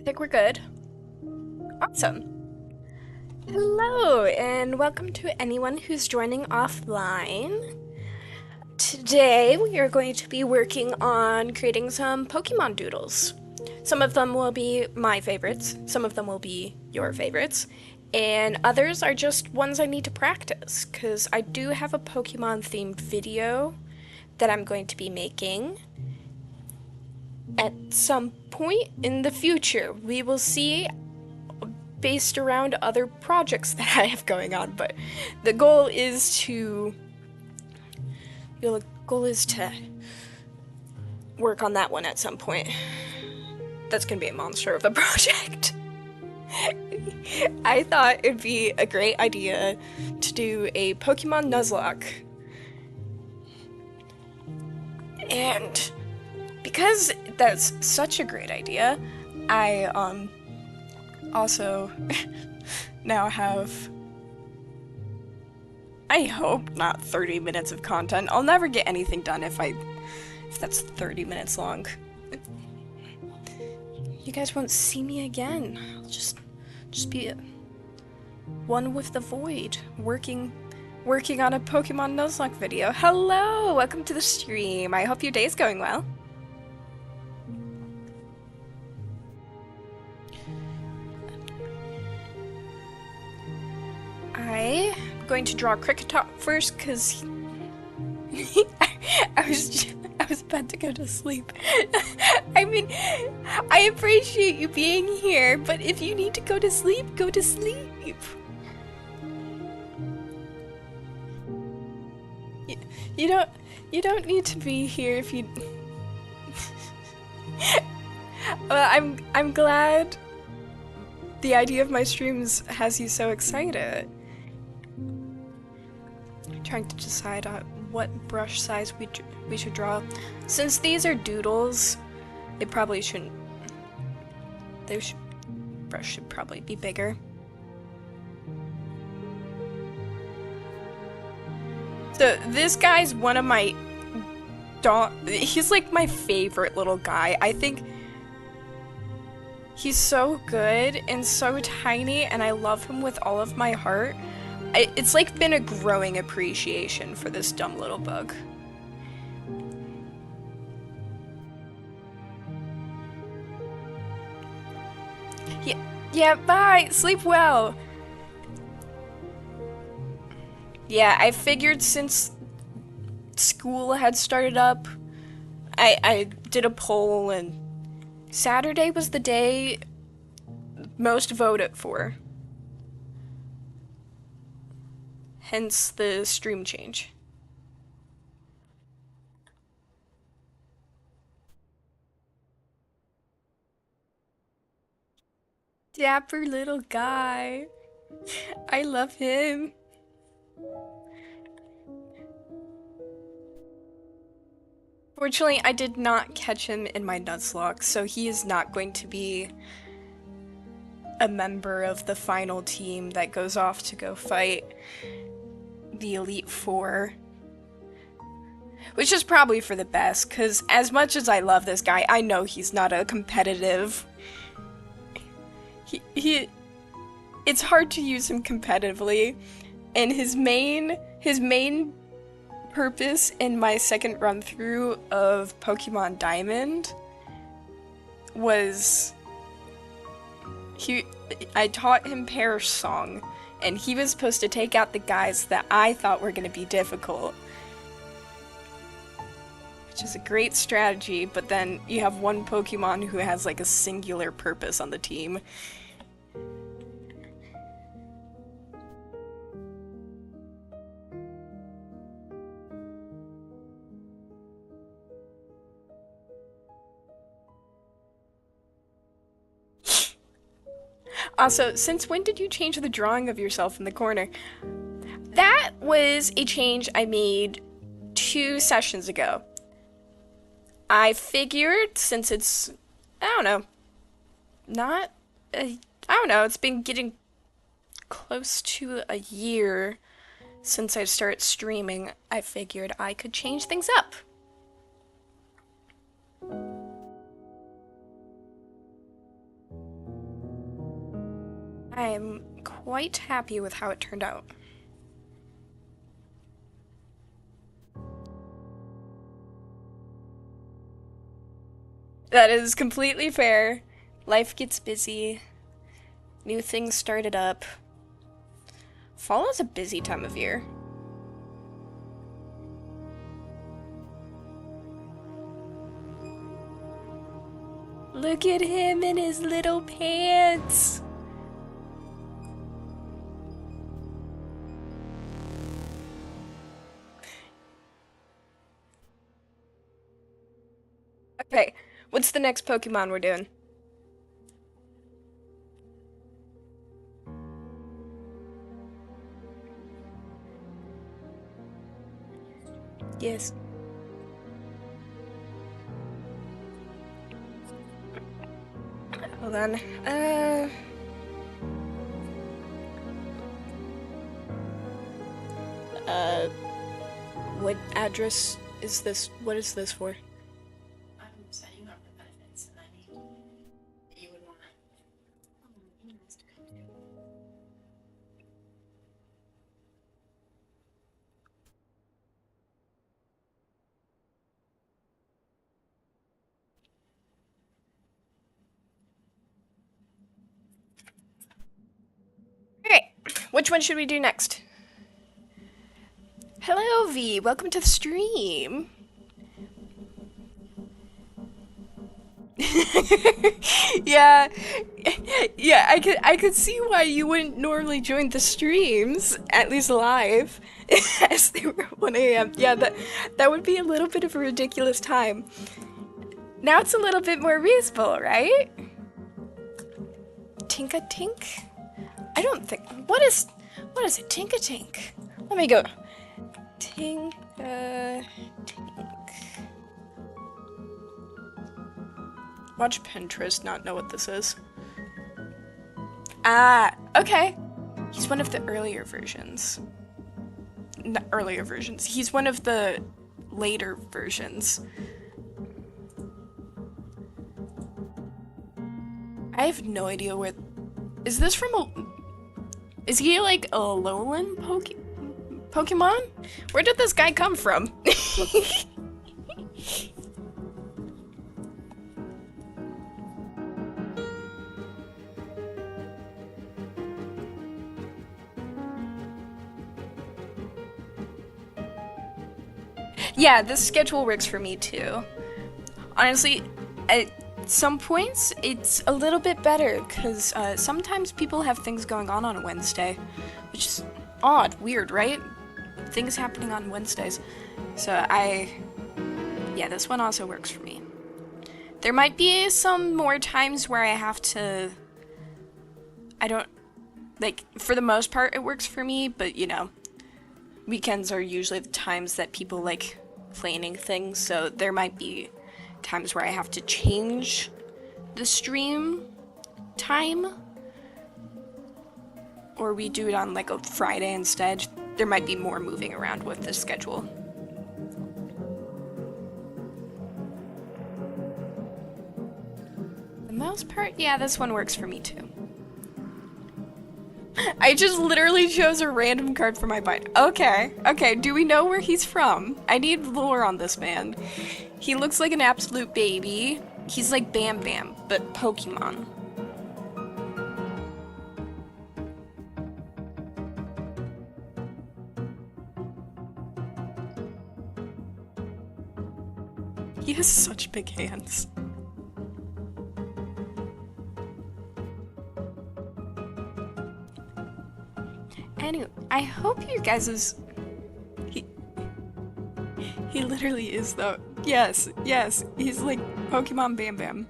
think we're good. Awesome. Hello, and welcome to anyone who's joining offline. Today, we are going to be working on creating some Pokemon doodles. Some of them will be my favorites, some of them will be your favorites, and others are just ones I need to practice, because I do have a Pokemon-themed video that I'm going to be making at some point in the future. We will see, based around other projects that I have going on, but the goal is to work on that one at some point. That's gonna be a monster of a project. I thought it'd be a great idea to do a Pokemon Nuzlocke. And because that's such a great idea, I also now have, I hope, not 30 minutes of content. I'll never get anything done if that's 30 minutes long. You guys won't see me again. I'll just be one with the void, working on a Pokemon Nuzlocke video. Hello, welcome to the stream. I hope your day's going well. I'm going to draw Cricketop first because I was about to go to sleep. I mean, I appreciate you being here, but if you need to go to sleep, go to sleep. You don't need to be here if you. Well, I'm glad the idea of my streams has you so excited. I'm trying to decide on what brush size we should draw. Since these are doodles, they probably shouldn't. Brush should probably be bigger. So this guy's one of my he's like my favorite little guy. I think he's so good and so tiny, and I love him with all of my heart. It's like been a growing appreciation for this dumb little bug. Yeah, bye! Sleep well! Yeah, I figured since school had started up, I did a poll, and Saturday was the day most voted for. Hence the stream change. Dapper little guy. I love him. Fortunately, I did not catch him in my Nuzlocke, so he is not going to be a member of the final team that goes off to go fight the Elite Four. Which is probably for the best, because as much as I love this guy, I know he's not a competitive. It's hard to use him competitively, and his main purpose in my second run through of Pokemon Diamond was I taught him Pear's Song, and he was supposed to take out the guys that I thought were going to be difficult. Which is a great strategy, but then you have one Pokemon who has like a singular purpose on the team. Also, since when did you change the drawing of yourself in the corner? That was a change I made 2 sessions ago. I figured since it's, I don't know, it's been getting close to a year since I started streaming, I figured I could change things up. I'm quite happy with how it turned out. That is completely fair. Life gets busy, new things started up. Fall is a busy time of year. Look at him in his little pants. Okay, what's the next Pokemon we're doing? Yes. Hold on. Uh, what address is this? What is this for? I'm setting up the benefits, and I need that you would want. He wants to come too. Alright, which one should we do next? Hello, V. Welcome to the stream. Yeah, yeah. I could see why you wouldn't normally join the streams, at least live, as they were 1 a.m. Yeah, that would be a little bit of a ridiculous time. Now it's a little bit more reasonable, right? Tinka Tink? I don't think. What is it? Tinka Tink. Let me go. Tinka Tink. Watch Pinterest not know what this is. Ah, okay. He's one of the earlier versions. Not earlier versions. He's one of the later versions. I have no idea where. Is this from a. Is he like a lowland Pokemon? Where did this guy come from? Yeah, this schedule works for me too. Honestly, at some points, it's a little bit better because sometimes people have things going on a Wednesday, which is odd, weird, right? Things happening on Wednesdays. So yeah, this one also works for me. There might be some more times where I have to, I don't, like, for the most part it works for me, but you know, weekends are usually the times that people like planning things, so there might be times where I have to change the stream time, or we do it on like a Friday instead. There might be more moving around with the schedule. For the most part, yeah, this one works for me too. I just literally chose a random card for my bind. Okay, okay, do we know where he's from? I need lore on this man. He looks like an absolute baby. He's like Bam Bam, but Pokemon. He has such big hands. Anyway, I hope you guys' he literally is though. Yes, yes, he's like Pokemon Bam Bam.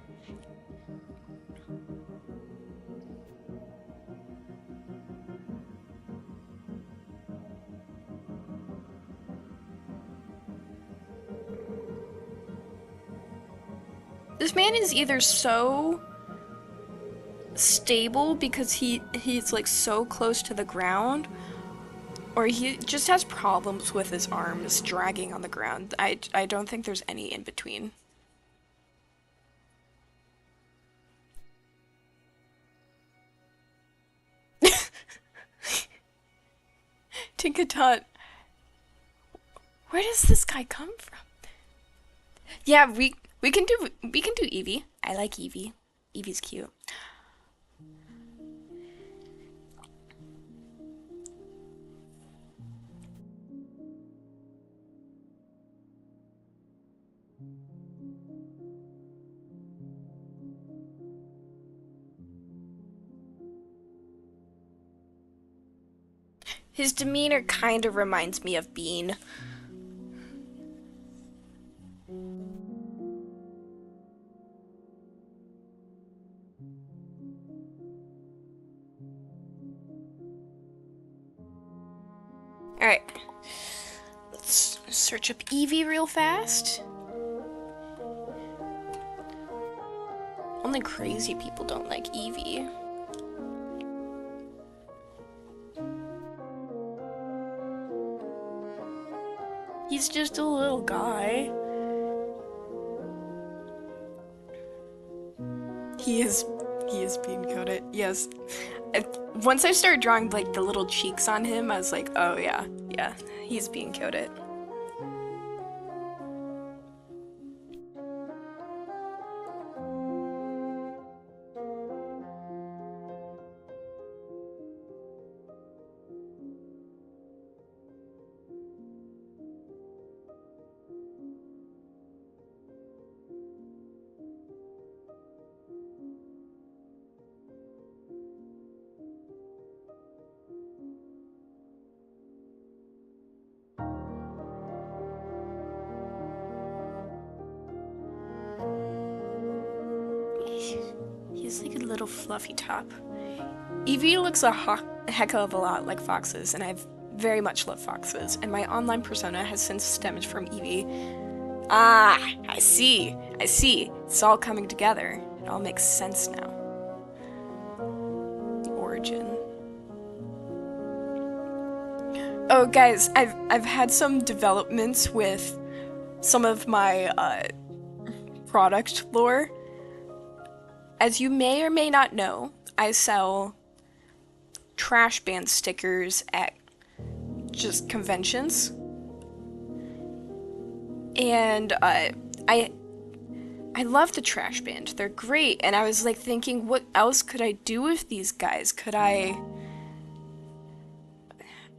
This man is either so stable because he's like so close to the ground, or he just has problems with his arms dragging on the ground. I don't think there's any in between. Tinkaton. Where does this guy come from? Yeah, we can do Eevee. I like Eevee. Eevee's cute. His demeanor kind of reminds me of Bean. Alright, let's search up Eevee real fast. Only crazy people don't like Eevee. He's just a little guy. He is being coded. Yes. Once I started drawing like the little cheeks on him, I was like, oh yeah, he's being coded. He's like a little fluffy top. Eevee looks a heck of a lot like foxes, and I've very much loved foxes, and my online persona has since stemmed from Eevee. Ah, I see. It's all coming together. It all makes sense now. The origin. Oh, guys, I've had some developments with some of my product lore. As you may or may not know, I sell trash band stickers at just conventions. And I love the trash band. They're great. And I was like thinking, what else could I do with these guys? And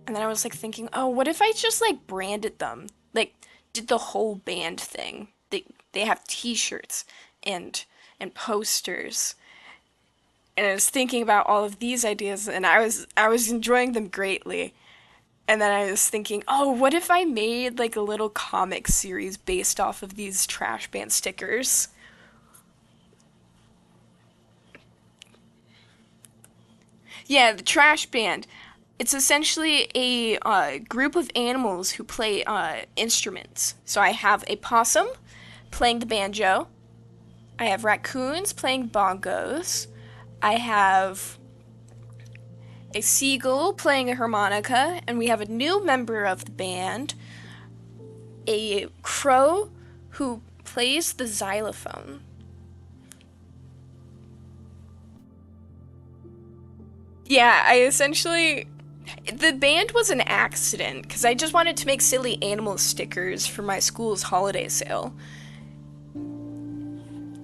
then I was like thinking, oh, what if I just like branded them? Like did the whole band thing. They have t-shirts and posters. And I was thinking about all of these ideas, and I was enjoying them greatly. And then I was thinking, oh, what if I made like a little comic series based off of these trash band stickers? Yeah, the trash band. It's essentially a group of animals who play instruments. So I have a possum playing the banjo. I have raccoons playing bongos. I have a seagull playing a harmonica, and we have a new member of the band, a crow who plays the xylophone. Yeah, the band was an accident because I just wanted to make silly animal stickers for my school's holiday sale.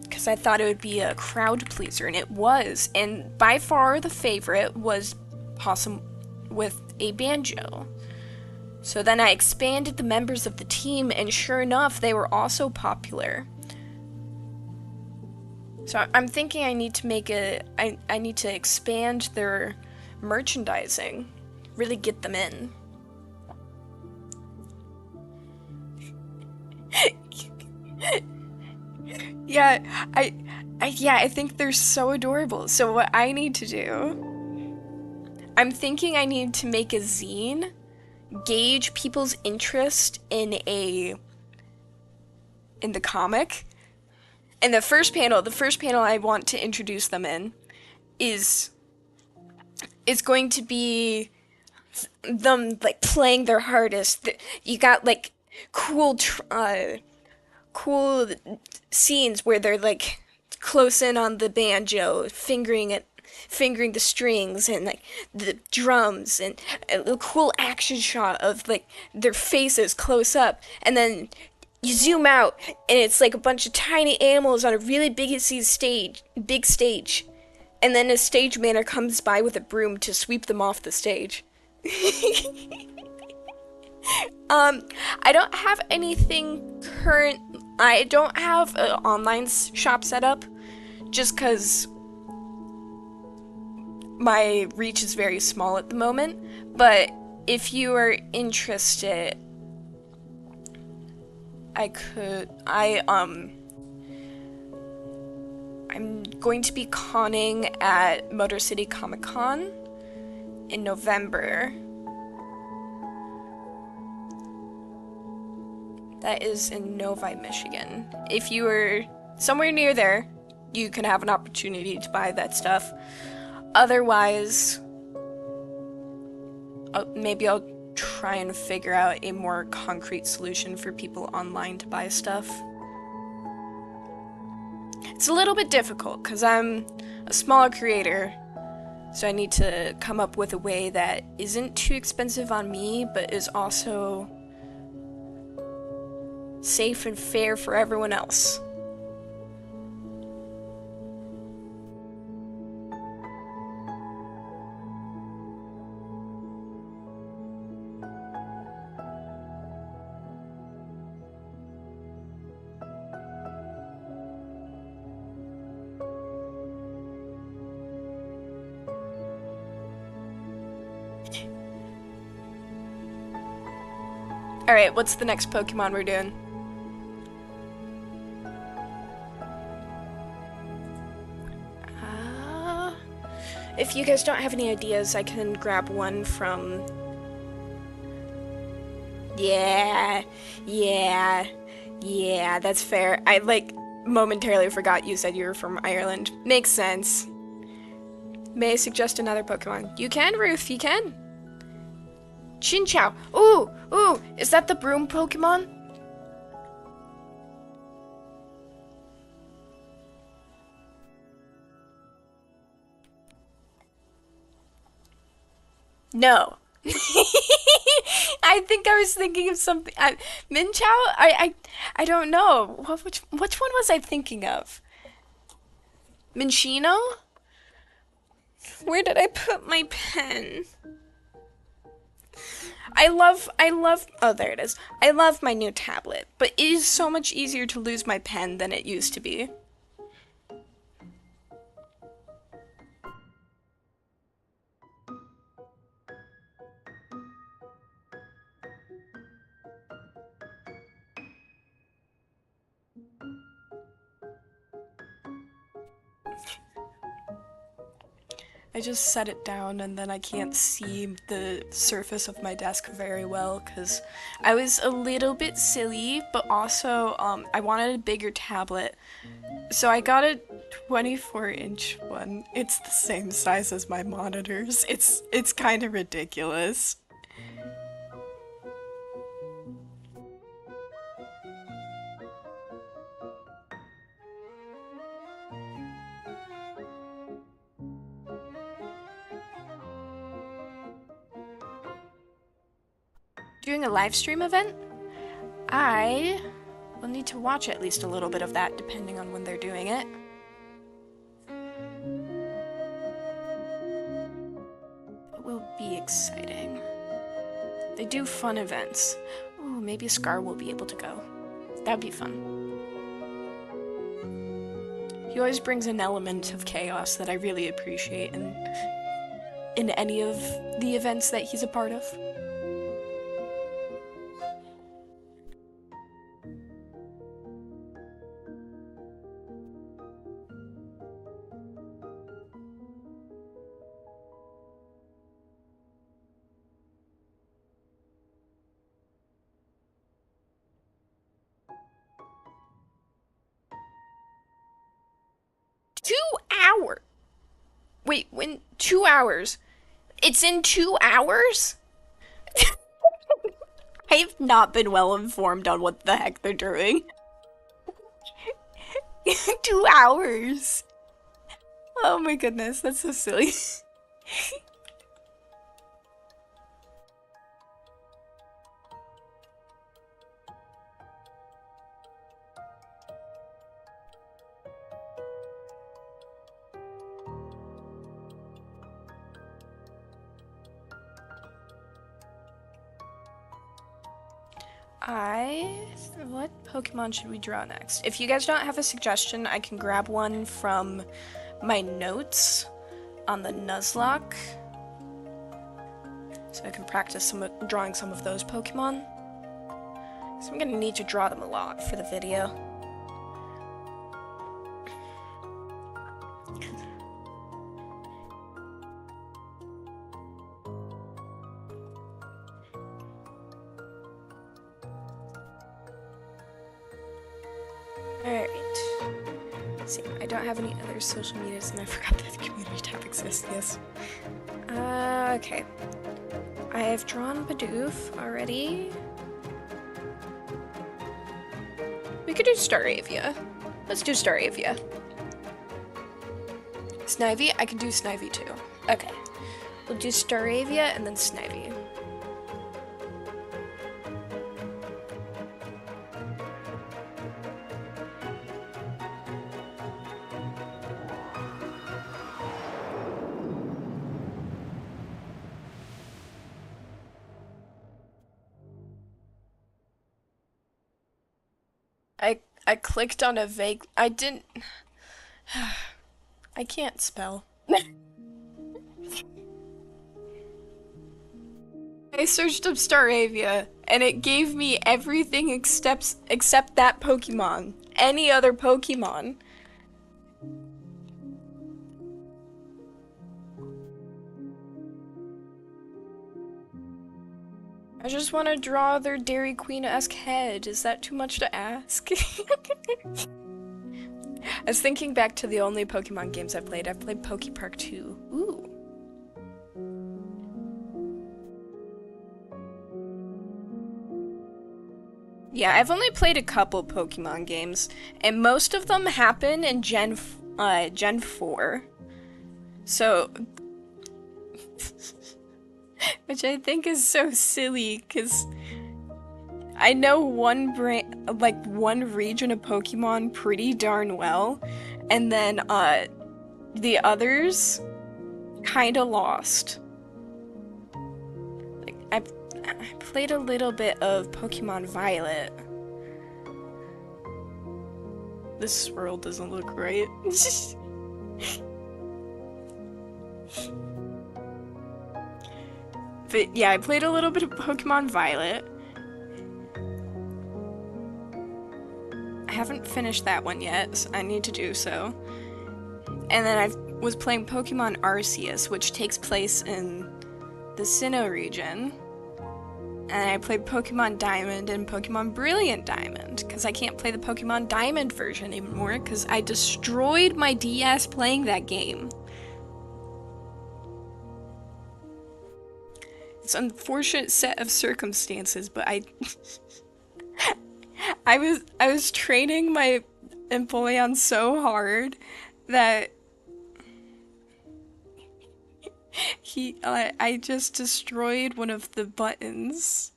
Because I thought it would be a crowd pleaser, and it was. And by far the favorite was Possum with a banjo. So then I expanded the members of the team, and sure enough, they were also popular. So I'm thinking I need to expand their merchandising, really get them in. Yeah, I think they're so adorable. So what I need to do, I'm thinking I need to make a zine, gauge people's interest in the comic. And the first panel I want to introduce them in is going to be them like playing their hardest. You got like cool scenes where they're like close in on the banjo, fingering it, fingering the strings and like the drums and a cool action shot of like their faces close up, and then you zoom out and it's like a bunch of tiny animals on a really big stage, and then a stage manager comes by with a broom to sweep them off the stage. I don't have anything current. I don't have an online shop set up, just because my reach is very small at the moment. But if you are interested, I'm going to be conning at Motor City Comic Con in November. That is in Novi, Michigan. If you are somewhere near there, you can have an opportunity to buy that stuff. Otherwise, maybe I'll try and figure out a more concrete solution for people online to buy stuff. It's a little bit difficult because I'm a smaller creator, so I need to come up with a way that isn't too expensive on me, but is also safe and fair for everyone else. Alright, what's the next Pokemon we're doing? If you guys don't have any ideas, I can grab one from... Yeah, that's fair. I, momentarily forgot you said you were from Ireland. Makes sense. May I suggest another Pokemon? You can, Ruth, you can. Chinchou. Ooh, is that the broom Pokemon? No. I think I was thinking of something. Minchow? I don't know. Which one was I thinking of? Minchino? Where did I put my pen? Oh, there it is. I love my new tablet, but it is so much easier to lose my pen than it used to be. I just set it down and then I can't see the surface of my desk very well because I was a little bit silly, but also I wanted a bigger tablet. So I got a 24-inch one. It's the same size as my monitors. It's kind of ridiculous. Doing a live stream event? I will need to watch at least a little bit of that depending on when they're doing it. It will be exciting. They do fun events. Ooh, maybe Scar will be able to go. That'd be fun. He always brings an element of chaos that I really appreciate in any of the events that he's a part of. Wait, when 2 hours? It's in 2 hours? I have not been well informed on what the heck they're doing. 2 hours. Oh my goodness, that's so silly. What Pokemon should we draw next? If you guys don't have a suggestion, I can grab one from my notes on the Nuzlocke. So I can practice drawing some of those Pokemon. So I'm gonna need to draw them a lot for the video. Alright. Let's see, I don't have any other social medias and I forgot that the community tab exists, yes. Okay. I have drawn Bidoof already. We could do Staravia. Let's do Staravia. Snivy? I can do Snivy too. Okay. We'll do Staravia and then Snivy. I clicked on a vague... I didn't... I can't spell. I searched up Staravia, and it gave me everything except that Pokemon. Any other Pokemon. I just want to draw their Dairy Queen-esque head. Is that too much to ask? I was thinking back to the only Pokemon games I've played. I've played Poke Park 2. Ooh. Yeah, I've only played a couple Pokemon games, and most of them happen in Gen 4. So... which I think is so silly, because I know one region of Pokemon pretty darn well, and then the others kinda lost. Like I played a little bit of Pokemon Violet. This swirl doesn't look right. But yeah, I played a little bit of Pokemon Violet. I haven't finished that one yet, so I need to do so. And then I was playing Pokemon Arceus, which takes place in the Sinnoh region. And I played Pokemon Diamond and Pokemon Brilliant Diamond, because I can't play the Pokemon Diamond version anymore, because I destroyed my DS playing that game. It's an unfortunate set of circumstances, but I was training my Empoleon so hard that I just destroyed one of the buttons.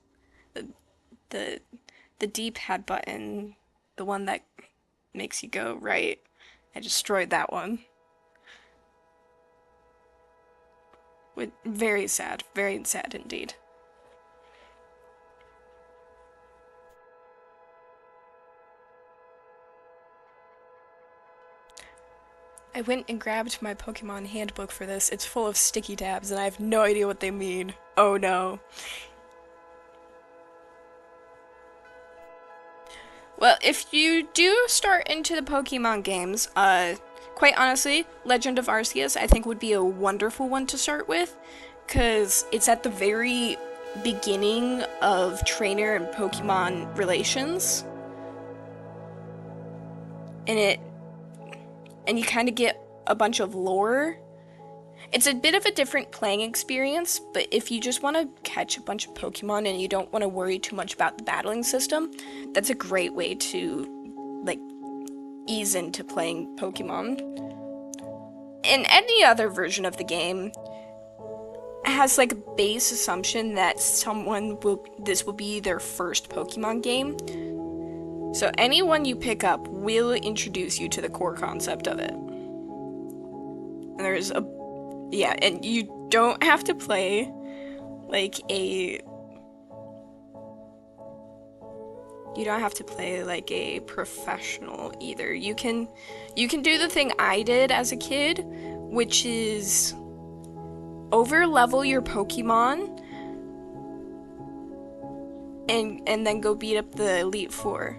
The D-pad button, the one that makes you go right. I destroyed that one. Very sad indeed. I went and grabbed my Pokemon handbook for this. It's full of sticky tabs and I have no idea what they mean. Oh no. Well, if you do start into the Pokemon games, quite honestly, Legend of Arceus I think would be a wonderful one to start with, because it's at the very beginning of trainer and Pokemon relations. And you kind of get a bunch of lore. It's a bit of a different playing experience, but if you just want to catch a bunch of Pokemon and you don't want to worry too much about the battling system, that's a great way to, like, ease into playing Pokemon. in any other version of the game has like a base assumption that this will be their first Pokemon game. So anyone you pick up will introduce you to the core concept of it. And and you don't have to play like a professional either. You can do the thing I did as a kid, which is over level your Pokemon and then go beat up the Elite Four,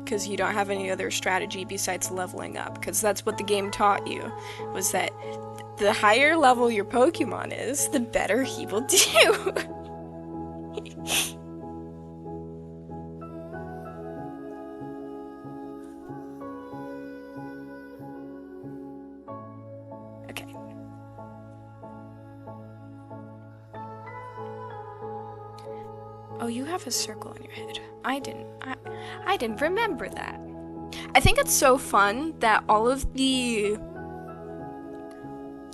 because you don't have any other strategy besides leveling up, because that's what the game taught you, was that the higher level your Pokemon is, the better he will do. Okay. Oh, you have a circle on your head. I didn't remember that. I think it's so fun that all of the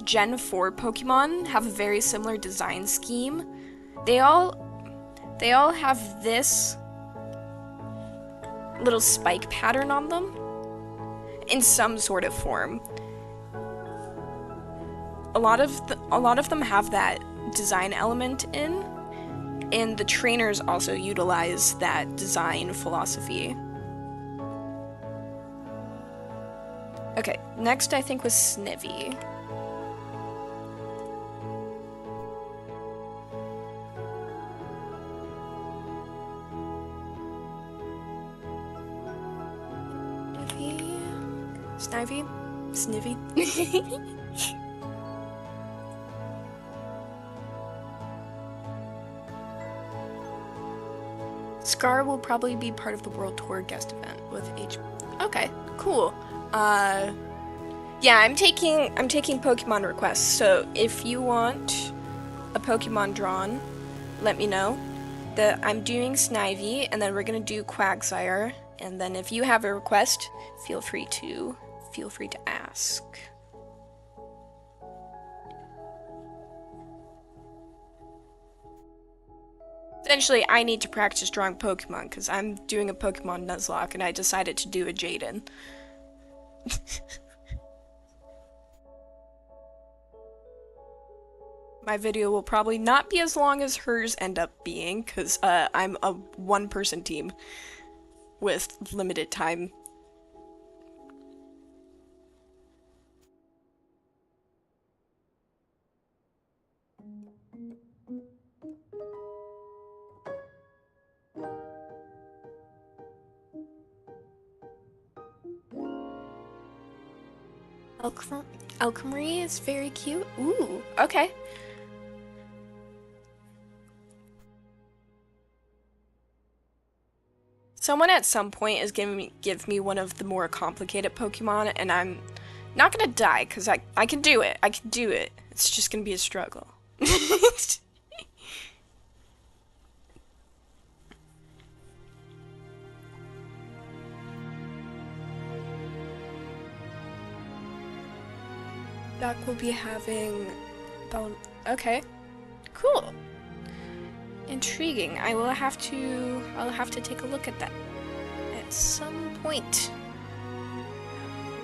Gen 4 Pokemon have a very similar design scheme. They all have this little spike pattern on them in some sort of form. A lot of them have that design element in, and the trainers also utilize that design philosophy. Okay, next I think was Snivy. Snivy? Snivy? Scar will probably be part of the World Tour guest event with H. Okay, cool. Yeah, I'm taking Pokemon requests, so if you want a Pokemon drawn, let me know. I'm doing Snivy, and then we're gonna do Quagsire, and then if you have a request, feel free to ask. Essentially, I need to practice drawing Pokemon, because I'm doing a Pokemon Nuzlocke, and I decided to do a Jaden. My video will probably not be as long as hers end up being, because I'm a one-person team with limited time. Alchemy is very cute. Ooh, okay. Someone at some point is give me one of the more complicated Pokemon, and I'm not gonna die, because I can do it. I can do it. It's just gonna be a struggle. Doc will be having okay. Cool. Intriguing. I'll have to take a look at that at some point.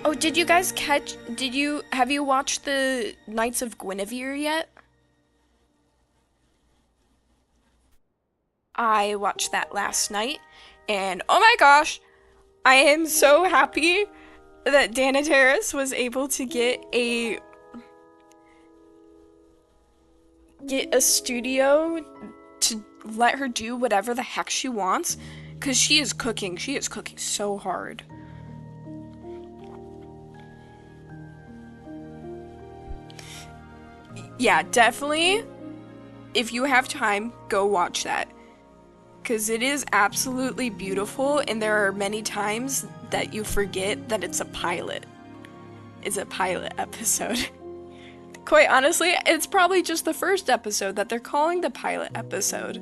Oh, did you guys have you watched the Knights of Guinevere yet? I watched that last night, and oh my gosh, I am so happy that Dana Terrace was able to get a studio to let her do whatever the heck she wants, because she is cooking so hard. Yeah, definitely, if you have time, go watch that, because it is absolutely beautiful, and there are many times that you forget that it's a pilot. It's a pilot episode. Quite honestly, it's probably just the first episode that they're calling the pilot episode.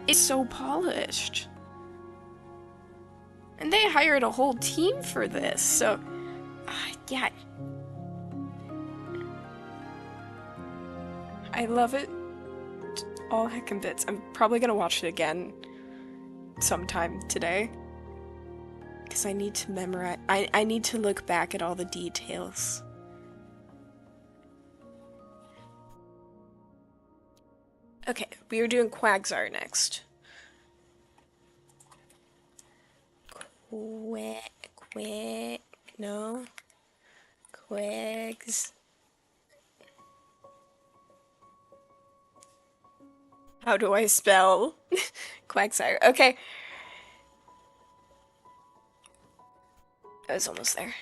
It's so polished. And they hired a whole team for this, so yeah. I love it all heckin' bits. I'm probably gonna watch it again sometime today. Because I need to memorize, I need to look back at all the details. Okay, we are doing Quagsire next. No. Quags. How do I spell Quagsire? Okay. I was almost there.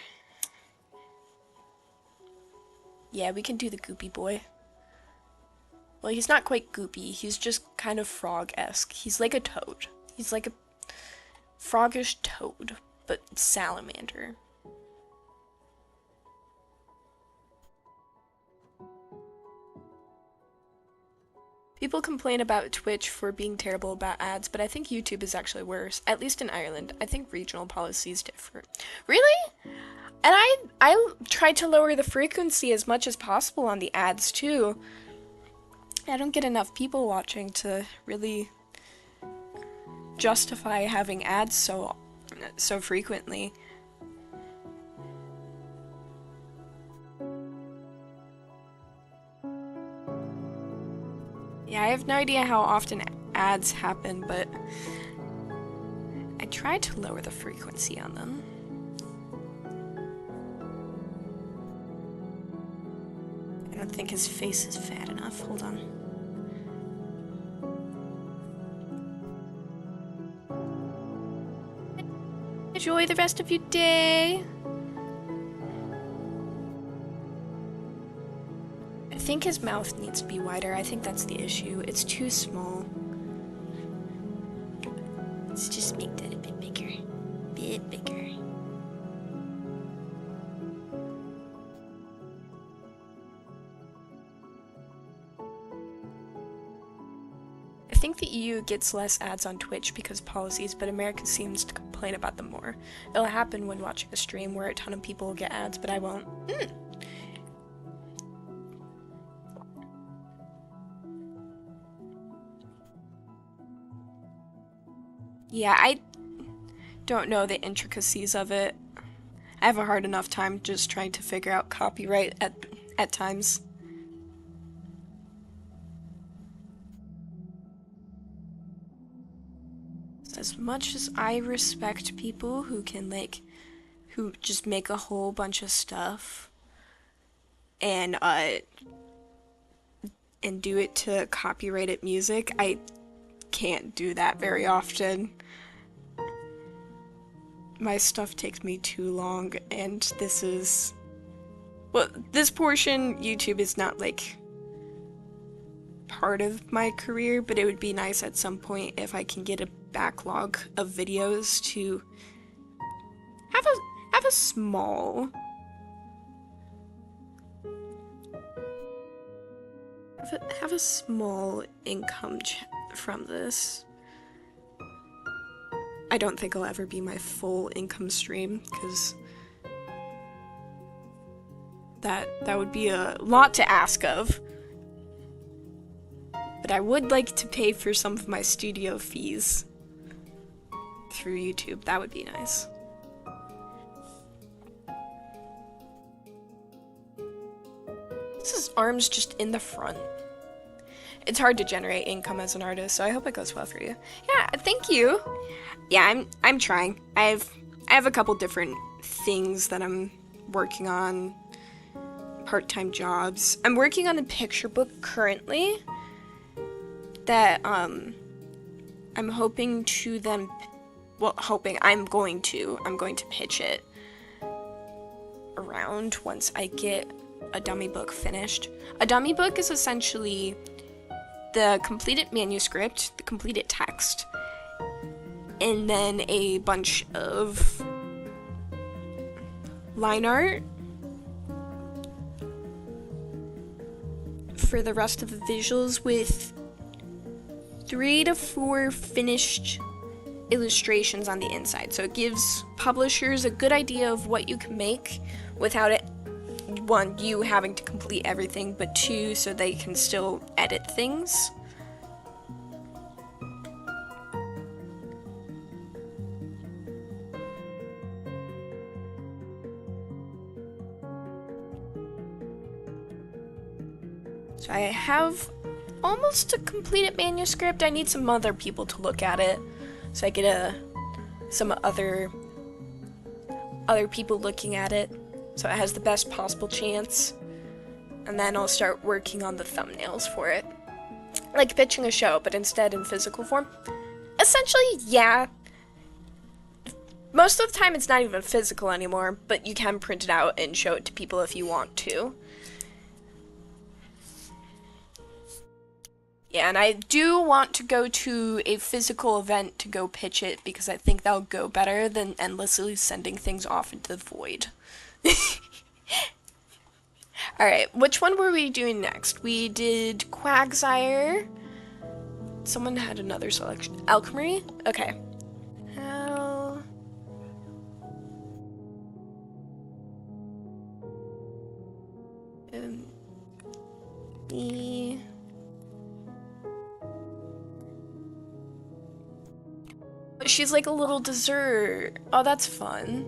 Yeah, we can do the goopy boy. Well, he's not quite goopy. He's just kind of frog-esque. He's like a toad. He's like a froggish toad, but salamander. People complain about Twitch for being terrible about ads, but I think YouTube is actually worse. At least in Ireland. I think regional policies differ. Really? And I tried to lower the frequency as much as possible on the ads too. I don't get enough people watching to really justify having ads so frequently. Yeah, I have no idea how often ads happen, but I tried to lower the frequency on them. I don't think his face is fat enough. Hold on. Enjoy the rest of your day. I think his mouth needs to be wider. I think that's the issue. It's too small. Let's just make that a bit bigger. Bit bigger. I think the EU gets less ads on Twitch because of policies, but America seems to complain about them more. It'll happen when watching a stream where a ton of people will get ads, but I won't. Yeah, I don't know the intricacies of it. I have a hard enough time just trying to figure out copyright at times. As much as I respect people who can who just make a whole bunch of stuff and do it to copyrighted music, I can't do that very often. My stuff takes me too long, and this portion, YouTube is not part of my career, but it would be nice at some point if I can get a backlog of videos to have a small income from this. I don't think it'll ever be my full income stream, because that would be a lot to ask of. But I would like to pay for some of my studio fees through YouTube. That would be nice. This is arms just in the front. It's hard to generate income as an artist, so I hope it goes well for you. Yeah, thank you. Yeah, I'm trying. I have a couple different things that I'm working on, part-time jobs. I'm working on a picture book currently that I'm hoping to then, I'm going to pitch it around once I get a dummy book finished. A dummy book is essentially the completed manuscript, the completed text, and then a bunch of line art for the rest of the visuals, with 3 to 4 finished illustrations on the inside. So it gives publishers a good idea of what you can make without it, one, you having to complete everything, but two, so they can still edit things. So I have almost a completed manuscript. I need some other people to look at it, so I get some other people looking at it, so it has the best possible chance. And then I'll start working on the thumbnails for it, like pitching a show, but instead in physical form. Essentially, yeah. Most of the time it's not even physical anymore, but you can print it out and show it to people if you want to. Yeah, and I do want to go to a physical event to go pitch it, because I think that'll go better than endlessly sending things off into the void. Alright, which one were we doing next? We did Quagsire. Someone had another selection. Alchemy? Okay. How... E... She's like a little dessert. Oh, that's fun.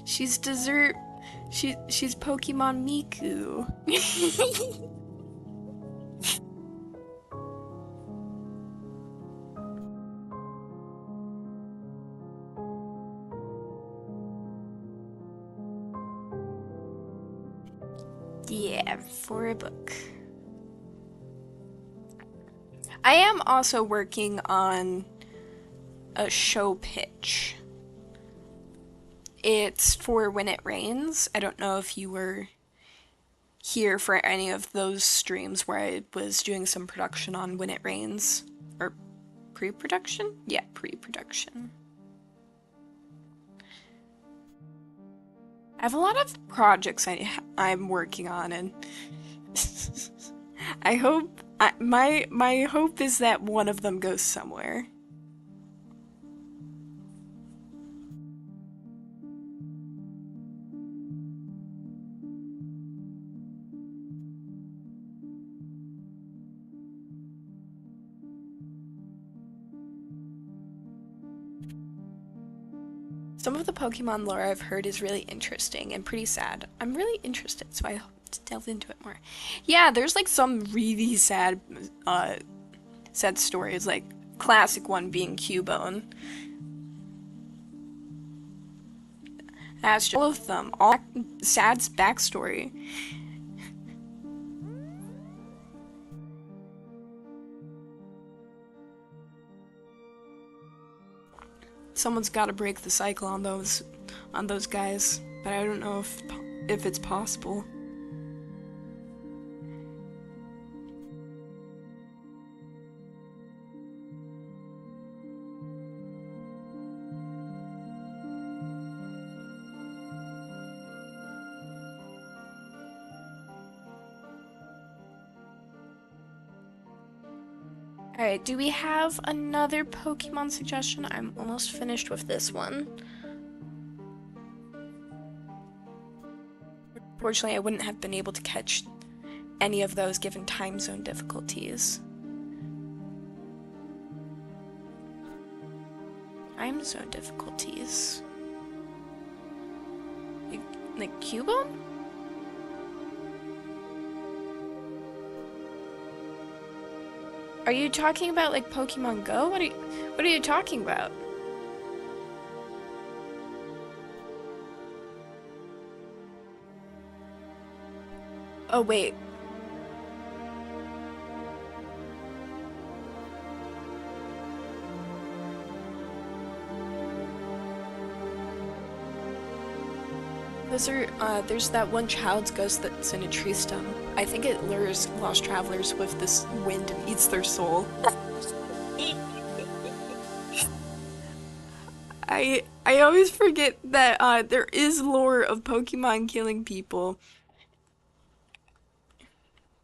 She's dessert. She's Pokemon Miku. Yeah, for a book. I am also working on a show pitch. It's for When It Rains. I don't know if you were here for any of those streams where I was doing some production on When It Rains. Or pre-production? Yeah, pre-production. I have a lot of projects I'm working on, and I hope my hope is that one of them goes somewhere. Some of the Pokemon lore I've heard is really interesting and pretty sad. I'm really interested, so I hope to delve into it more. Yeah, there's like some really sad stories, like classic one being Cubone. That's just all of them, all sad's backstory. Someone's got to break the cycle on those guys, but I don't know if it's possible. Alright, do we have another Pokemon suggestion? I'm almost finished with this one. Unfortunately, I wouldn't have been able to catch any of those given time zone difficulties. Time zone difficulties? Like Cubone? Are you talking about like Pokemon Go? What are you talking about? Oh wait. There's that one child's ghost that's in a tree stump. I think it lures lost travelers with this wind and eats their soul. I always forget that there is lore of Pokemon killing people.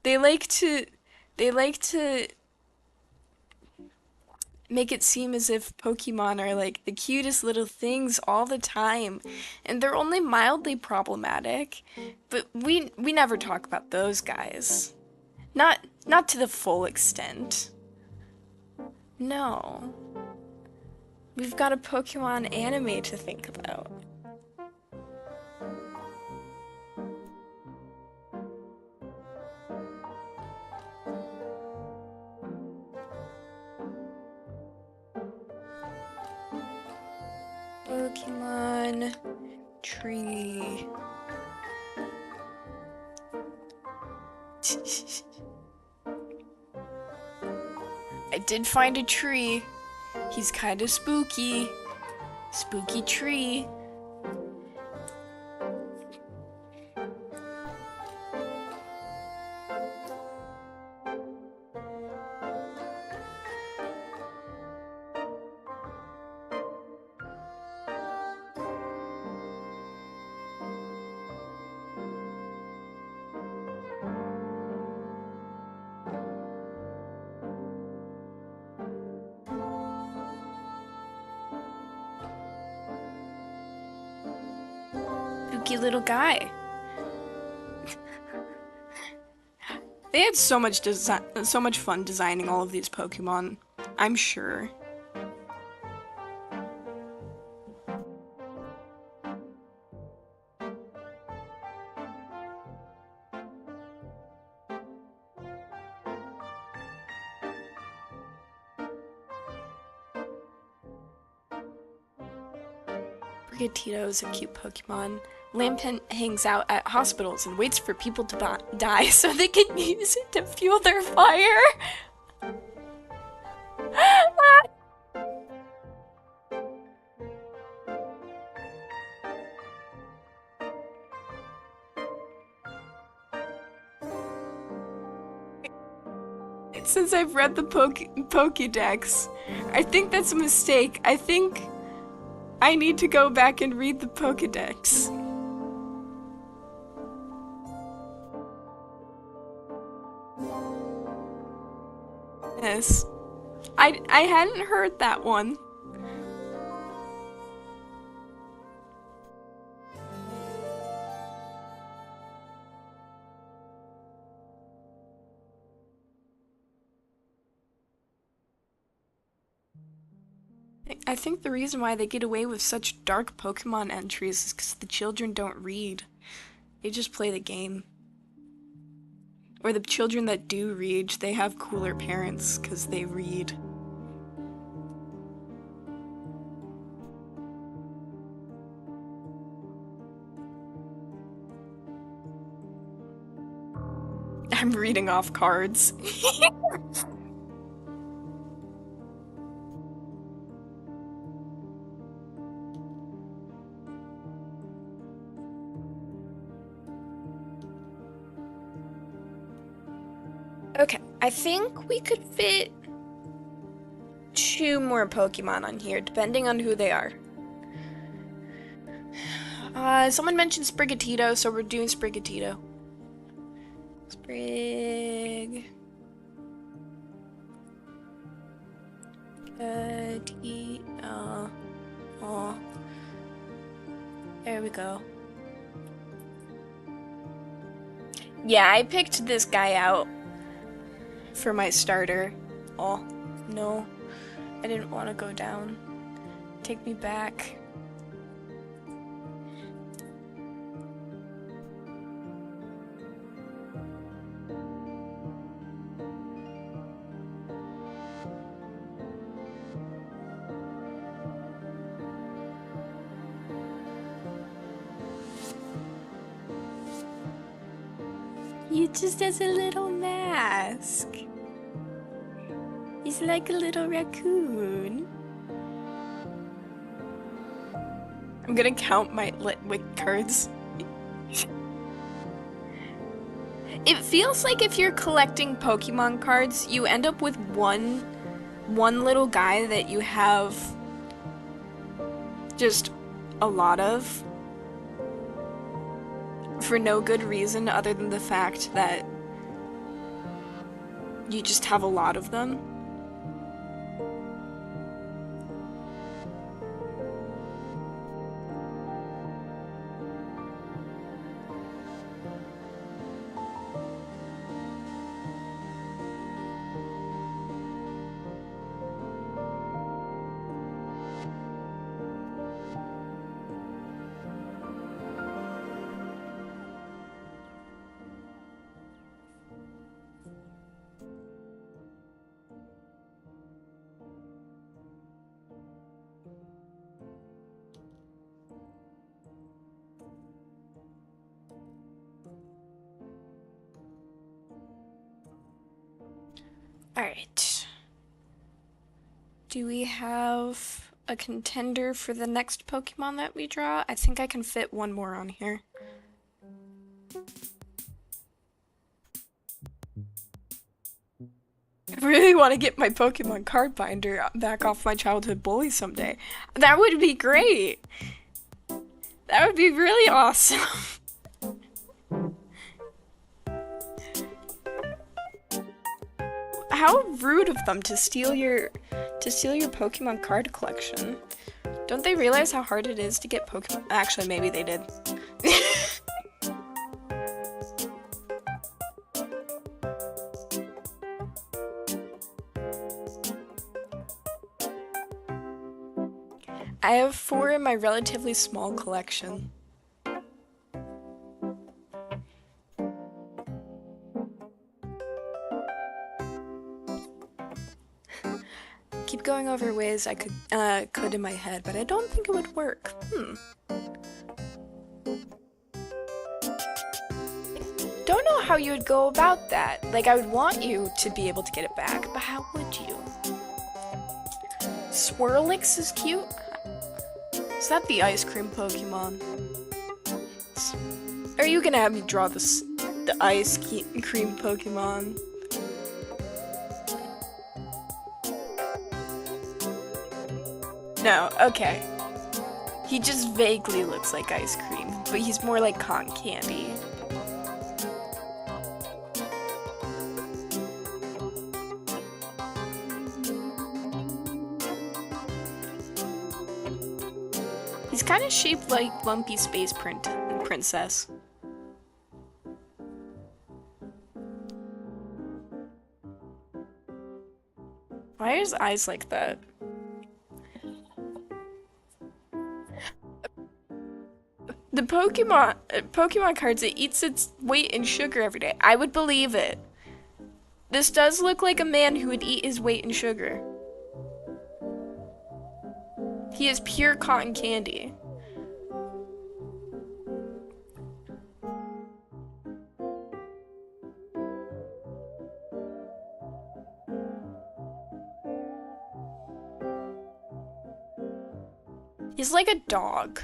They like to they like to make it seem as if Pokemon are like the cutest little things all the time, and they're only mildly problematic. But we never talk about those guys. Not to the full extent. No. We've got a Pokemon anime to think about. Pokemon tree. I did find a tree. He's kind of spooky. Spooky tree. Spooky little guy. They had so much fun designing all of these Pokemon, I'm sure. Brigatito is a cute Pokemon. Lampent hangs out at hospitals and waits for people to die so they can use it to fuel their fire. Since I've read the Pokédex, I think that's a mistake. I think I need to go back and read the Pokédex. Yes. I hadn't heard that one. I think the reason why they get away with such dark Pokemon entries is because the children don't read. They just play the game. Or the children that do read, they have cooler parents because they read. I'm reading off cards. Okay, I think we could fit 2 more Pokemon on here, depending on who they are. Someone mentioned Sprigatito, so we're doing Sprigatito. Sprig... Oh. There we go. Yeah, I picked this guy out for my starter. Oh, no. I didn't want to go down. Take me back. He just has a little mask. He's like a little raccoon. I'm gonna count my Litwick cards. It feels like if you're collecting Pokemon cards, you end up with one little guy that you have just a lot of, for no good reason other than the fact that you just have a lot of them. Alright. Do we have a contender for the next Pokemon that we draw? I think I can fit one more on here. I really want to get my Pokemon card binder back off my childhood bully someday. That would be great! That would be really awesome! How rude of them to steal your Pokemon card collection. Don't they realize how hard it is to get Pokemon? Actually, maybe they did. I have 4 in my relatively small collection. Keep going over ways I could in my head, but I don't think it would work. Don't know how you would go about that. Like, I would want you to be able to get it back, but how would you? Swirlix is cute. Is that the ice cream Pokemon? Are you gonna have me draw the ice cream Pokemon? No, okay. He just vaguely looks like ice cream, but he's more like cotton candy. He's kind of shaped like Lumpy Space Princess. Why are his eyes like that? The Pokemon cards, it eats its weight in sugar every day. I would believe it. This does look like a man who would eat his weight in sugar. He is pure cotton candy. He's like a dog.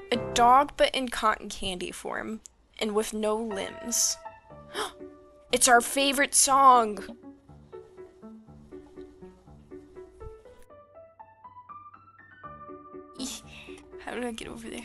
A dog, but in cotton candy form, and with no limbs. It's our favorite song! How do I get over there?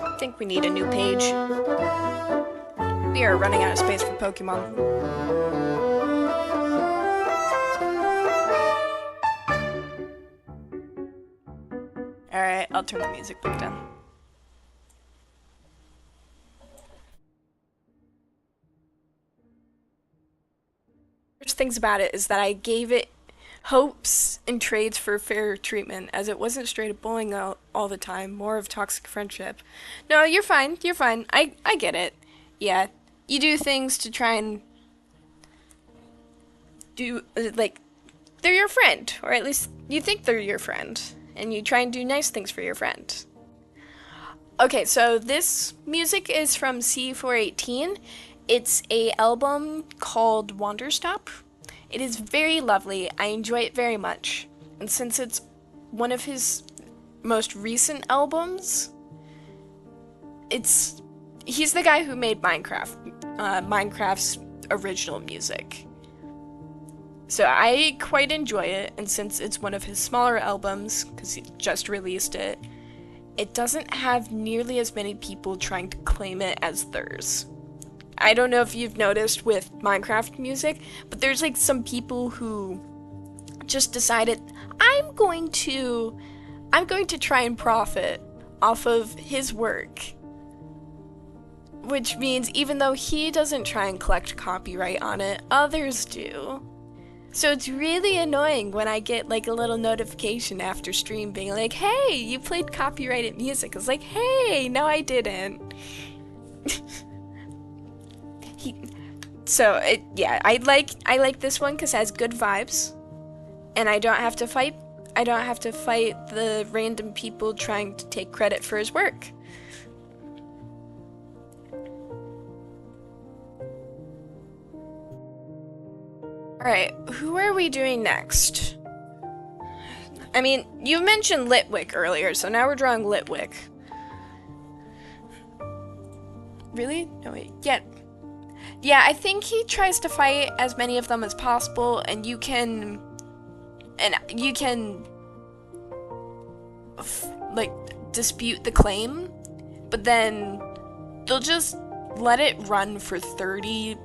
I think we need a new page. We are running out of space for Pokemon. Alright, I'll turn the music back down. things about it is that I gave it hopes and trades for fair treatment, as it wasn't straight up bullying all the time, more of toxic friendship. No, you're fine. You're fine. I get it. Yeah, you do things to try and do like they're your friend, or at least you think they're your friend, and you try and do nice things for your friend. Okay, so this music is from C418. It's a album called Wanderstop. It is very lovely. I enjoy it very much. And since it's one of his most recent albums, he's the guy who made Minecraft's original music. So I quite enjoy it, and since it's one of his smaller albums, because he just released it, it doesn't have nearly as many people trying to claim it as theirs. I don't know if you've noticed with Minecraft music, but there's like some people who just decided, I'm going to try and profit off of his work. Which means even though he doesn't try and collect copyright on it, others do. So it's really annoying when I get like a little notification after stream being like, hey, you played copyrighted music. It's like, hey, no I didn't. I like this one because it has good vibes. And I don't have to fight the random people trying to take credit for his work. Alright, who are we doing next? I mean, you mentioned Litwick earlier, so now we're drawing Litwick. Really? No, wait. Yeah. Yeah, I think he tries to fight as many of them as possible, and you can like, dispute the claim, but then they'll just let it run for 30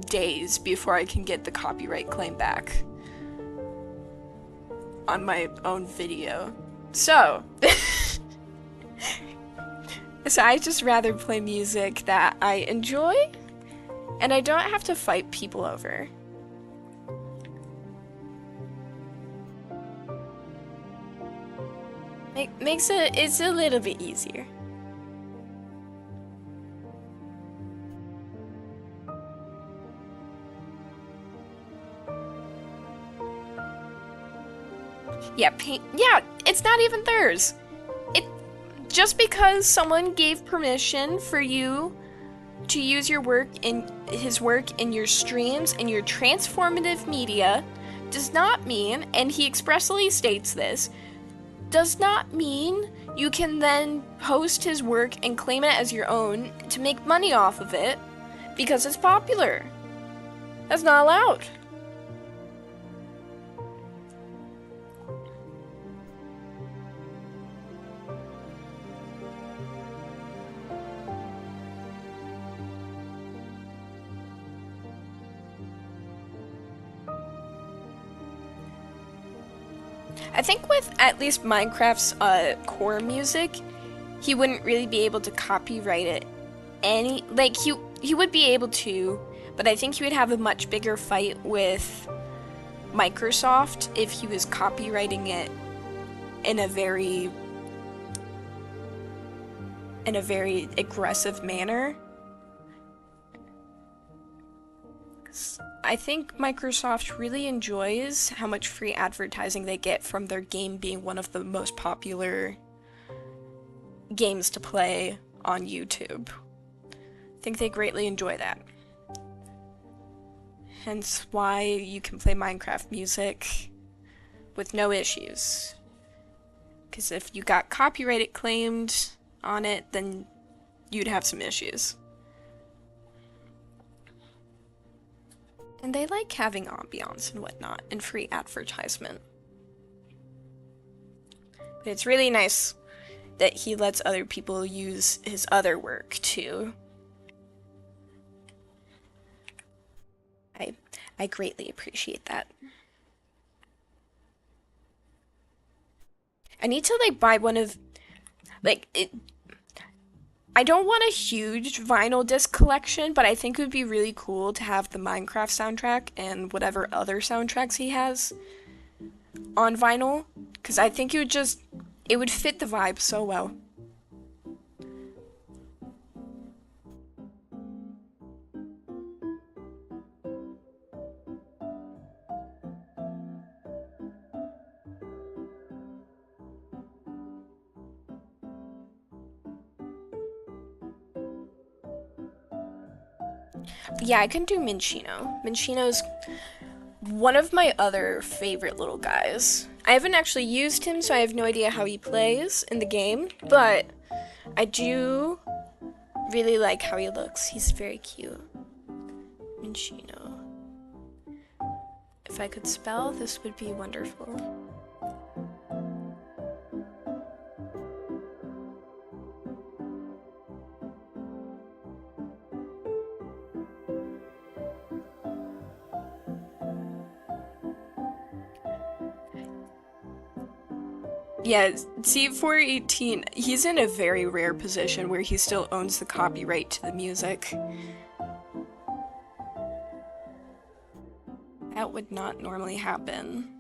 days before I can get the copyright claim back on my own video. So, I just rather play music that I enjoy and I don't have to fight people over. It's a little bit easier. Yeah, it's not even theirs. Just because someone gave permission for you to use his work in your streams and your transformative media does not mean, and he expressly states this, does not mean you can then post his work and claim it as your own to make money off of it because it's popular. That's not allowed. I think with at least Minecraft's core music, he wouldn't really be able to copyright it he would be able to, but I think he would have a much bigger fight with Microsoft if he was copywriting it in a very aggressive manner. I think Microsoft really enjoys how much free advertising they get from their game being one of the most popular games to play on YouTube. I think they greatly enjoy that. Hence why you can play Minecraft music with no issues. Because if you got copyrighted claimed on it, then you'd have some issues. And they like having ambiance and whatnot, and free advertisement. But it's really nice that he lets other people use his other work, too. I greatly appreciate that. I need to, like, buy one of... Like, I don't want a huge vinyl disc collection, but I think it would be really cool to have the Minecraft soundtrack and whatever other soundtracks he has on vinyl, because I think it would fit the vibe so well. Yeah, I can do Minchino. Minchino's one of my other favorite little guys. I haven't actually used him, so I have no idea how he plays in the game, but I do really like how he looks. He's very cute. Minchino. If I could spell, this would be wonderful. Yeah, C418, he's in a very rare position where he still owns the copyright to the music. That would not normally happen.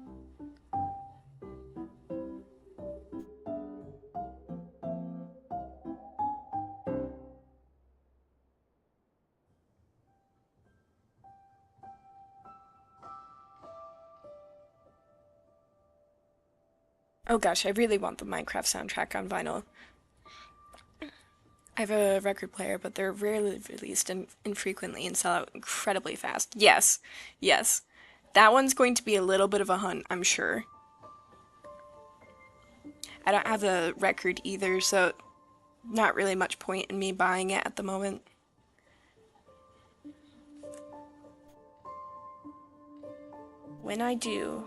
Oh gosh, I really want the Minecraft soundtrack on vinyl. I have a record player, but they're rarely released and infrequently and sell out incredibly fast. Yes, yes. That one's going to be a little bit of a hunt, I'm sure. I don't have a record either, so not really much point in me buying it at the moment. When I do,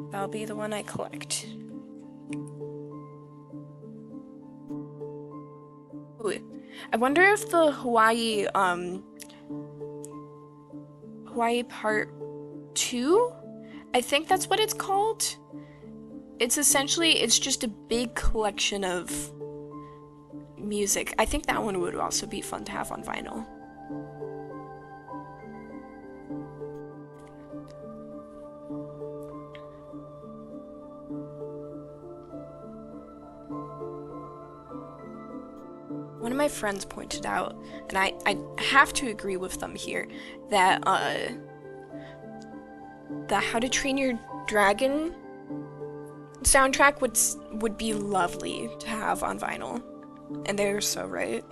that'll be the one I collect. Ooh, I wonder if the Hawaii Part 2? I think that's what it's called. It's just a big collection of music. I think that one would also be fun to have on vinyl. One of my friends pointed out, and I have to agree with them here, that the How to Train Your Dragon soundtrack would be lovely to have on vinyl. And they're so right.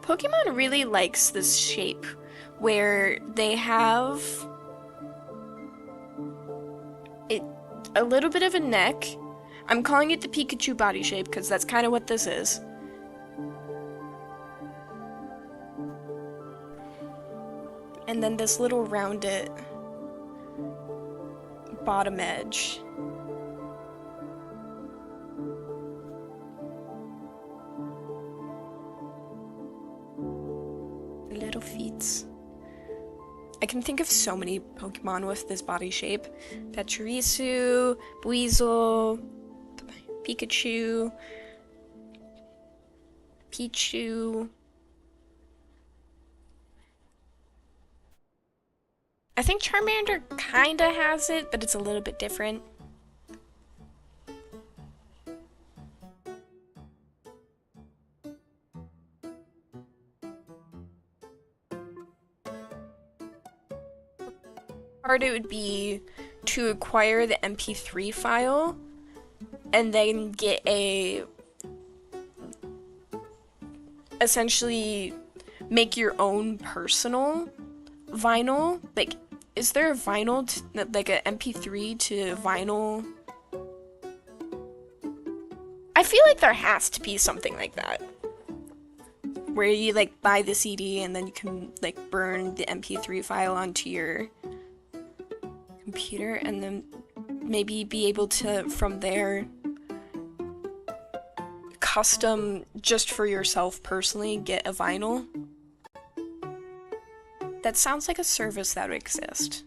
Pokemon really likes this shape where they have a little bit of a neck. I'm calling it the Pikachu body shape because that's kind of what this is. And then this little rounded bottom edge. The little feet. I can think of so many Pokemon with this body shape. Pachirisu, Buizel, Pikachu, Pichu. I think Charmander kinda has it, but it's a little bit different. Hard it would be to acquire the MP3 file and then get essentially make your own personal vinyl. Like, is there a vinyl like an MP3 to vinyl? I feel like there has to be something like that, where you like buy the CD and then you can like burn the MP3 file onto your computer and then maybe be able to from there custom, just for yourself personally, get a vinyl. That sounds like a service that would exist.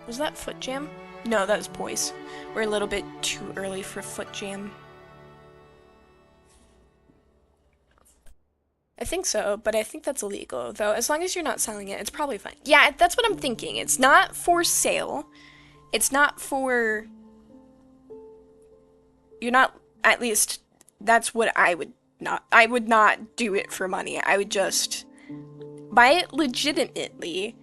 Was that Foot Jam? No, that was Poise. We're a little bit too early for Foot Jam. I think so, but I think that's illegal, though. As long as you're not selling it, it's probably fine. Yeah, that's what I'm thinking. It's not for sale. It's not for... You're not... At least, that's what I would not... I would not do it for money. I would just buy it legitimately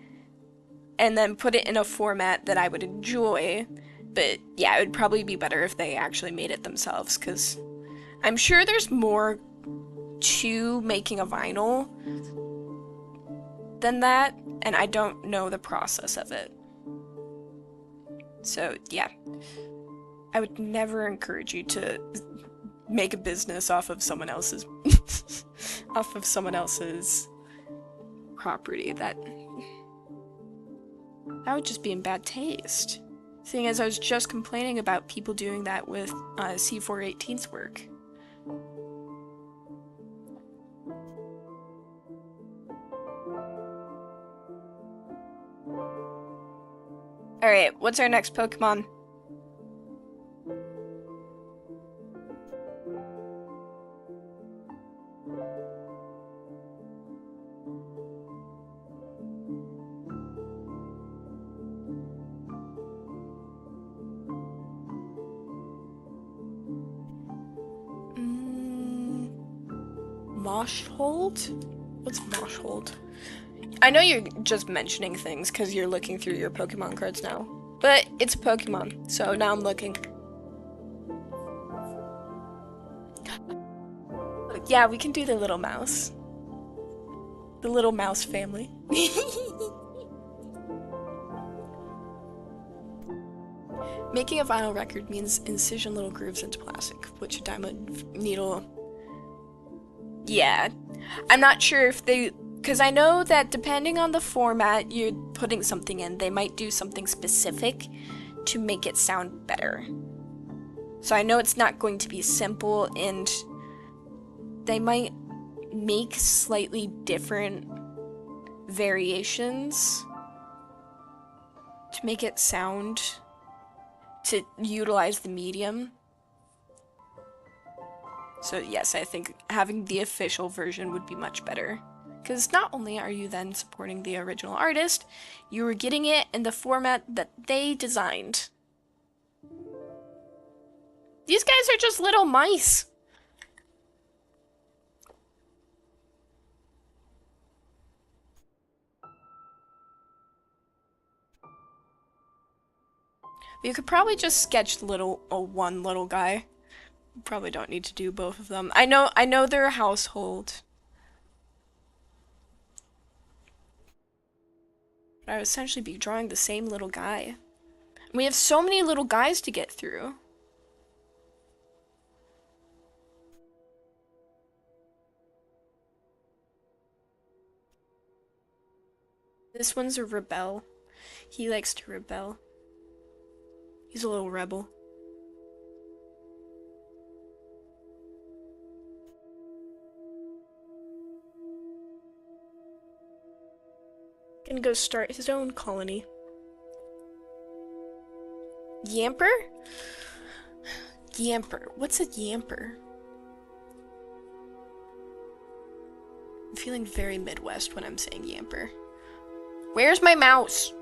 and then put it in a format that I would enjoy. But yeah, it would probably be better if they actually made it themselves, because I'm sure there's more to making a vinyl than that, and I don't know the process of it. So yeah, I would never encourage you to make a business off of someone else's off of someone else's property. That would just be in bad taste. Seeing as I was just complaining about people doing that with C418's work. Alright, what's our next Pokemon? Moshhold? What's Moshhold? I know you're just mentioning things because you're looking through your Pokemon cards now, but it's a Pokemon, so now I'm looking. Yeah, we can do the little mouse. The little mouse family. Making a vinyl record means incision little grooves into plastic, which a diamond needle... Yeah. I'm not sure if they... Because I know that depending on the format you're putting something in, they might do something specific to make it sound better. So I know it's not going to be simple, and they might make slightly different variations to make it sound, to utilize the medium. So yes, I think having the official version would be much better. Because not only are you then supporting the original artist, you are getting it in the format that they designed. These guys are just little mice. You could probably just sketch one little guy. You probably don't need to do both of them. I know they're a household. I would essentially be drawing the same little guy. We have so many little guys to get through. This one's a rebel. He likes to rebel. He's a little rebel. Gonna go start his own colony. Yamper? Yamper. What's a yamper? I'm feeling very Midwest when I'm saying yamper. Where's my mouse?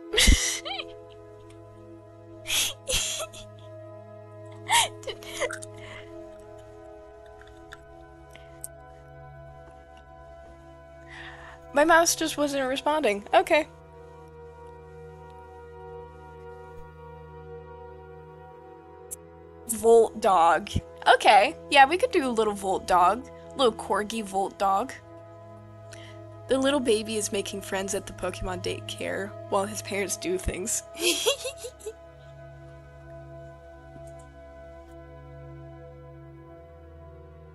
My mouse just wasn't responding. Okay. Volt dog. Okay. Yeah, we could do a little Volt dog. Little corgi Volt dog. The little baby is making friends at the Pokemon daycare while his parents do things.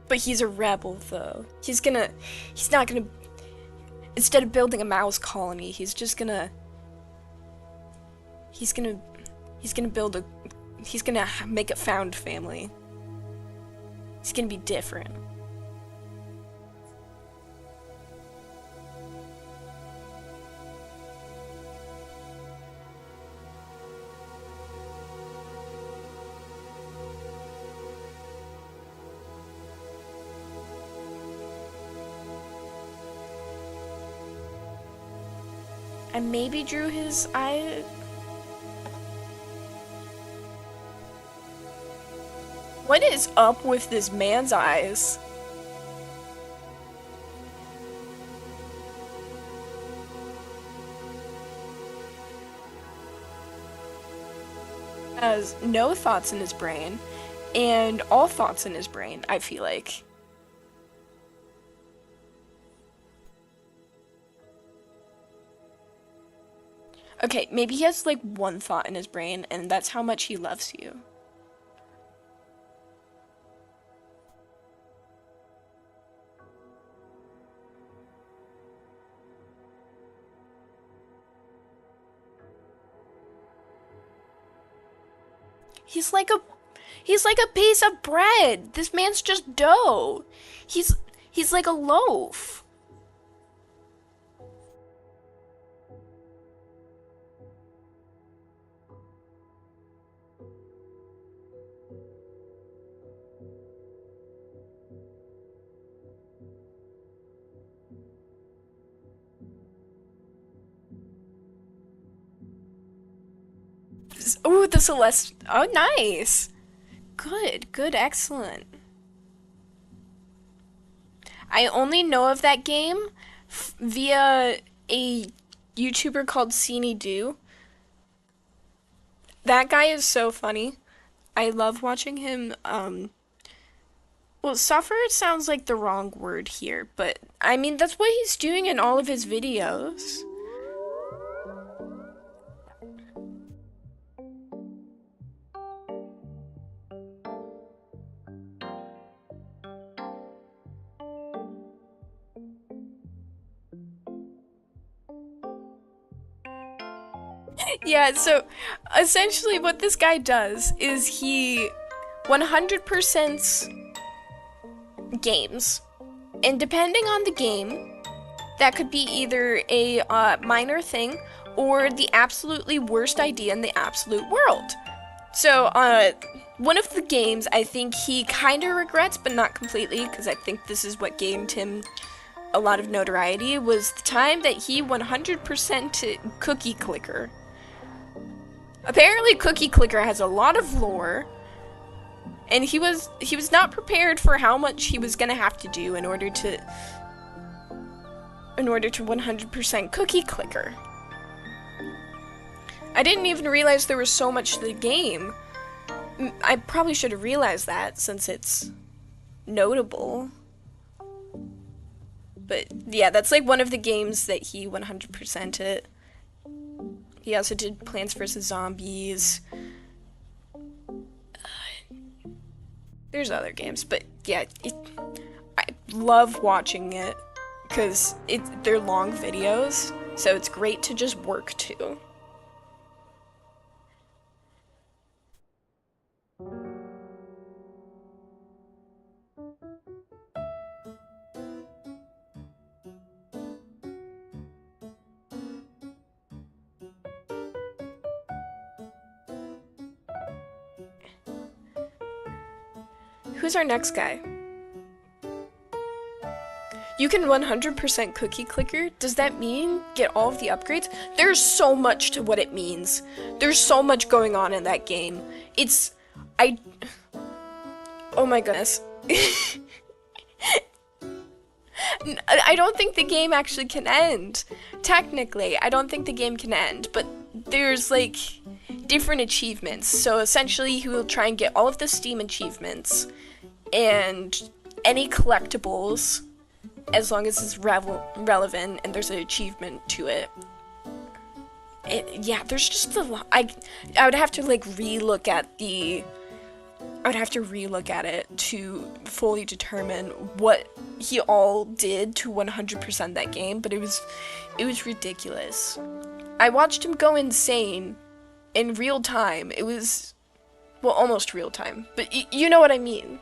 But he's a rebel, though. He's not gonna, instead of building a mouse colony, he's gonna build he's gonna make a found family. He's gonna be different. I maybe drew his eye. What is up with this man's eyes? Has no thoughts in his brain, and all thoughts in his brain, I feel like. Okay, maybe he has like one thought in his brain, and that's how much he loves you. He's like a piece of bread. This man's just dough. He's like a loaf. Oh, the Celeste. Oh, nice. Good, excellent. I only know of that game via a YouTuber called Seeny Do. That guy is so funny. I love watching him. Well, suffer sounds like the wrong word here, but I mean, that's what he's doing in all of his videos. Yeah, so essentially what this guy does is he 100% games. And depending on the game, that could be either a minor thing or the absolutely worst idea in the absolute world. So, one of the games I think he kind of regrets, but not completely, because I think this is what gained him a lot of notoriety, was the time that he 100%'d Cookie Clicker. Apparently Cookie Clicker has a lot of lore, and he was not prepared for how much he was gonna have to do in order to 100% Cookie Clicker. I didn't even realize there was so much to the game. I probably should have realized that since it's notable. But yeah, that's like one of the games that he 100%'d. He also did Plants vs. Zombies. There's other games, but yeah, I love watching it because they're long videos, so it's great to just work to. Who's our next guy? You can 100% Cookie Clicker? Does that mean get all of the upgrades? There's so much to what it means. There's so much going on in that game. Oh my goodness. I don't think the game actually can end. Technically, I don't think the game can end, but there's like different achievements. So essentially, he will try and get all of the Steam achievements and any collectibles, as long as it's relevant and there's an achievement to it. Yeah, there's just a lot. I would have to like re-look at the I would have to relook at it to fully determine what he all did to 100% that game, but it was ridiculous. I watched him go insane in real time. It was, well, almost real time, but you know what I mean.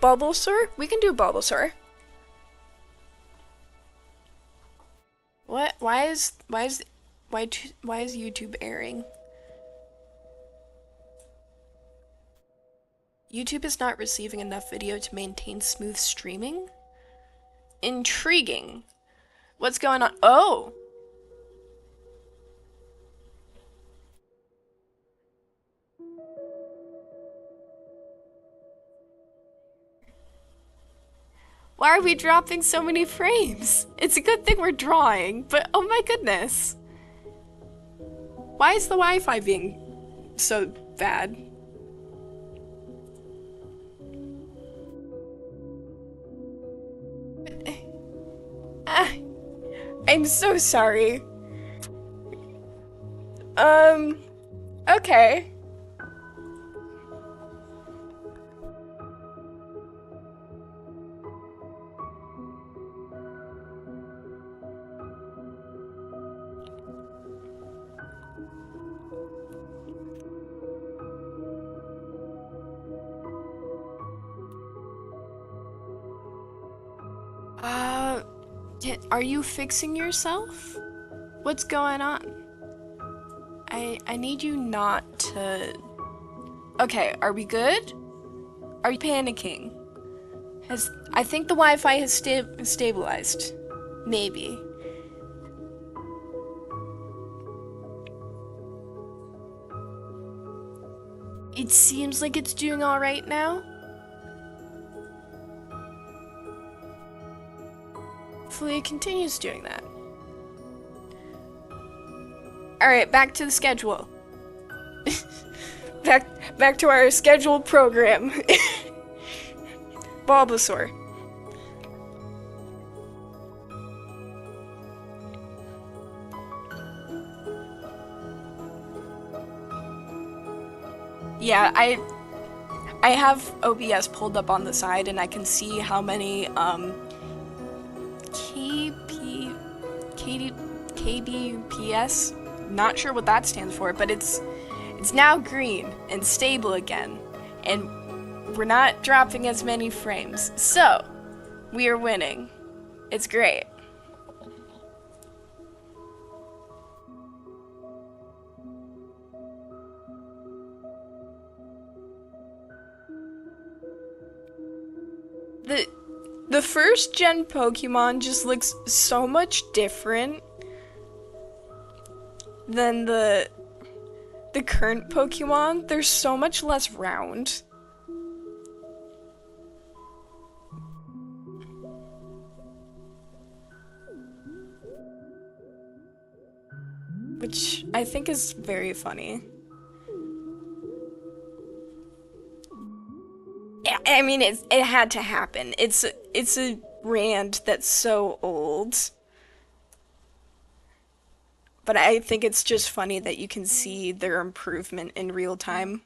Bulbasaur? We can do Bulbasaur. What? Why is YouTube airing? YouTube is not receiving enough video to maintain smooth streaming? Intriguing. What's going on? Oh! Why are we dropping so many frames? It's a good thing we're drawing, but oh my goodness. Why is the Wi-Fi being so bad? I'm so sorry. Okay. Are you fixing yourself? What's going on? I need you not to... Okay, are we good? Are you panicking? I think the Wi-Fi has stabilized. Maybe. It seems like it's doing alright now. Hopefully it continues doing that. Alright, back to the schedule. back to our scheduled program. Bulbasaur. Yeah, I have OBS pulled up on the side and I can see how many KDPS, not sure what that stands for, but it's now green and stable again, and we're not dropping as many frames, so we are winning. It's great. The first gen Pokemon just looks so much different than the current Pokemon. They're so much less round. Which I think is very funny. I mean, it had to happen. It's a brand that's so old. But I think it's just funny that you can see their improvement in real time.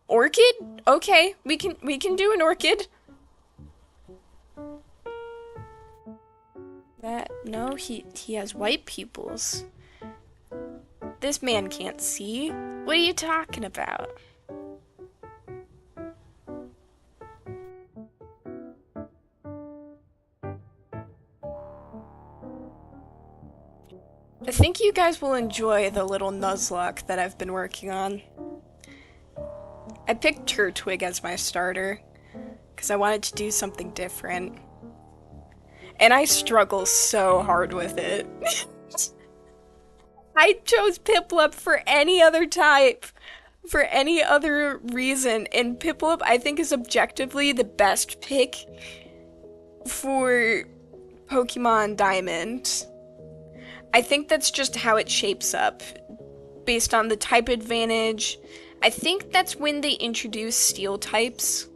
Orchid? Okay, we can do an orchid. No, he has white pupils. This man can't see. What are you talking about? I think you guys will enjoy the little Nuzlocke that I've been working on. I picked Turtwig as my starter, because I wanted to do something different. And I struggle so hard with it. I chose Piplup for any other type, for any other reason, and Piplup I think is objectively the best pick for Pokemon Diamond. I think that's just how it shapes up, based on the type advantage. I think that's when they introduce steel types.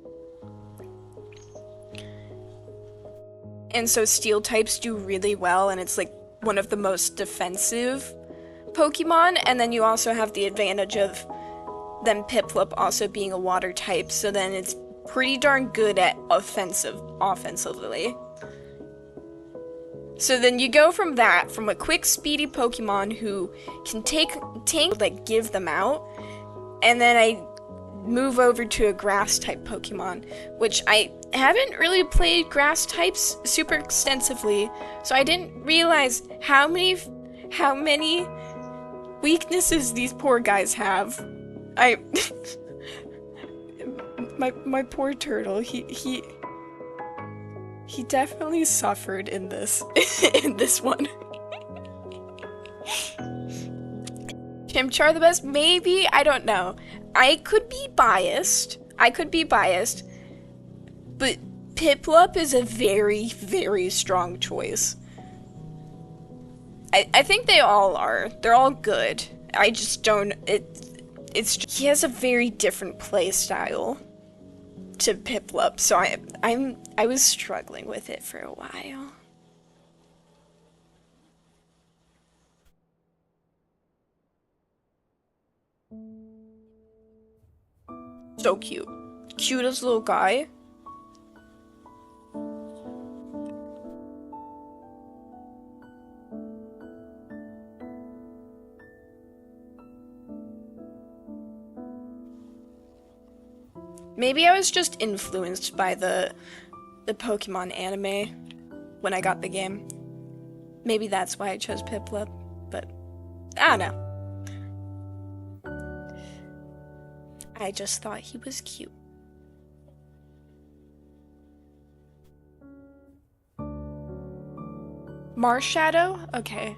and so steel types do really well, and it's like one of the most defensive Pokemon. And then you also have the advantage of them Piplup also being a water type, so then it's pretty darn good at offensively. So then you go from that, from a quick, speedy Pokemon who can take, like, give them out, and then I move over to a grass type Pokemon, which I haven't really played grass types super extensively, so I didn't realize how many weaknesses these poor guys have. My poor turtle, he definitely suffered in this in this one. Chimchar the best? Maybe, I don't know. I could be biased, but Piplup is a very, very strong choice. I think they all are. They're all good. I just don't, he has a very different play style to Piplup, so I was struggling with it for a while. So cute. Cutest little guy. Maybe I was just influenced by the Pokemon anime when I got the game. Maybe that's why I chose Piplup, but I don't know. I just thought he was cute. Marshadow? Okay.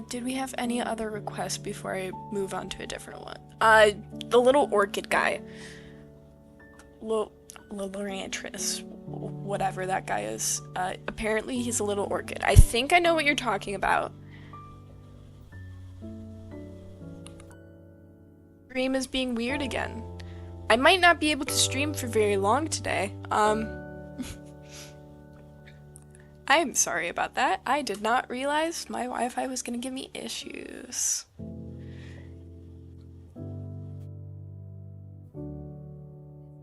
Did we have any other requests before I move on to a different one? The little orchid guy. Lorantris, whatever that guy is. Apparently he's a little orchid. I think I know what you're talking about. Stream is being weird again. I might not be able to stream for very long today. I am sorry about that. I did not realize my Wi-Fi was gonna give me issues.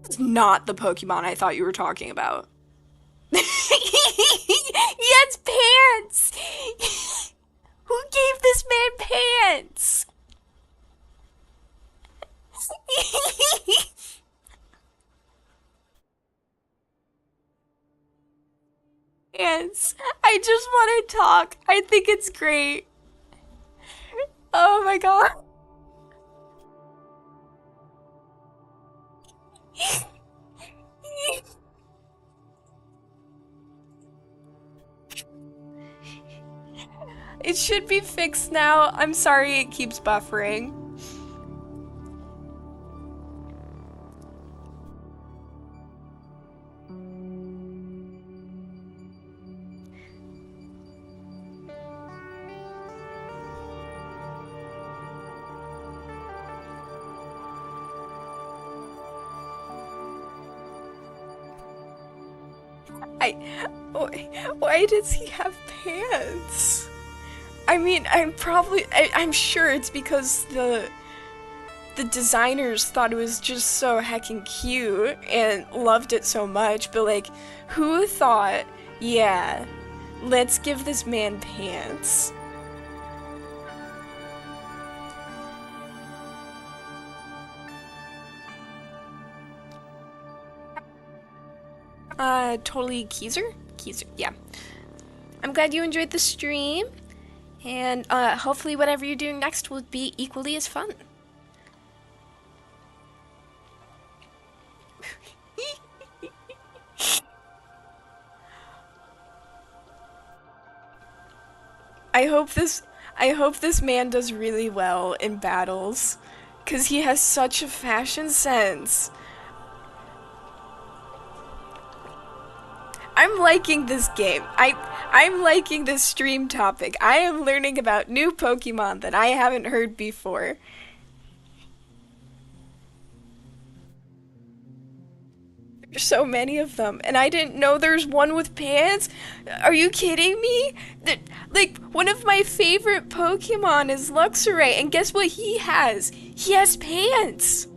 It's not the Pokemon I thought you were talking about. He has pants! Who gave this man pants? Pants. I just want to talk. I think it's great. Oh my god. It should be fixed now. I'm sorry it keeps buffering. Why does he have pants? I mean, I'm sure it's because the designers thought it was just so heckin' cute and loved it so much, but like, who thought, yeah, let's give this man pants? Totally Keezer, yeah. I'm glad you enjoyed the stream, and hopefully whatever you're doing next will be equally as fun. I hope this man does really well in battles, 'cause he has such a fashion sense. I'm liking this game. I'm liking this stream topic. I am learning about new Pokemon that I haven't heard before. There's so many of them, and I didn't know there's one with pants. Are you kidding me? That, like, one of my favorite Pokemon is Luxray, and guess what he has? He has pants.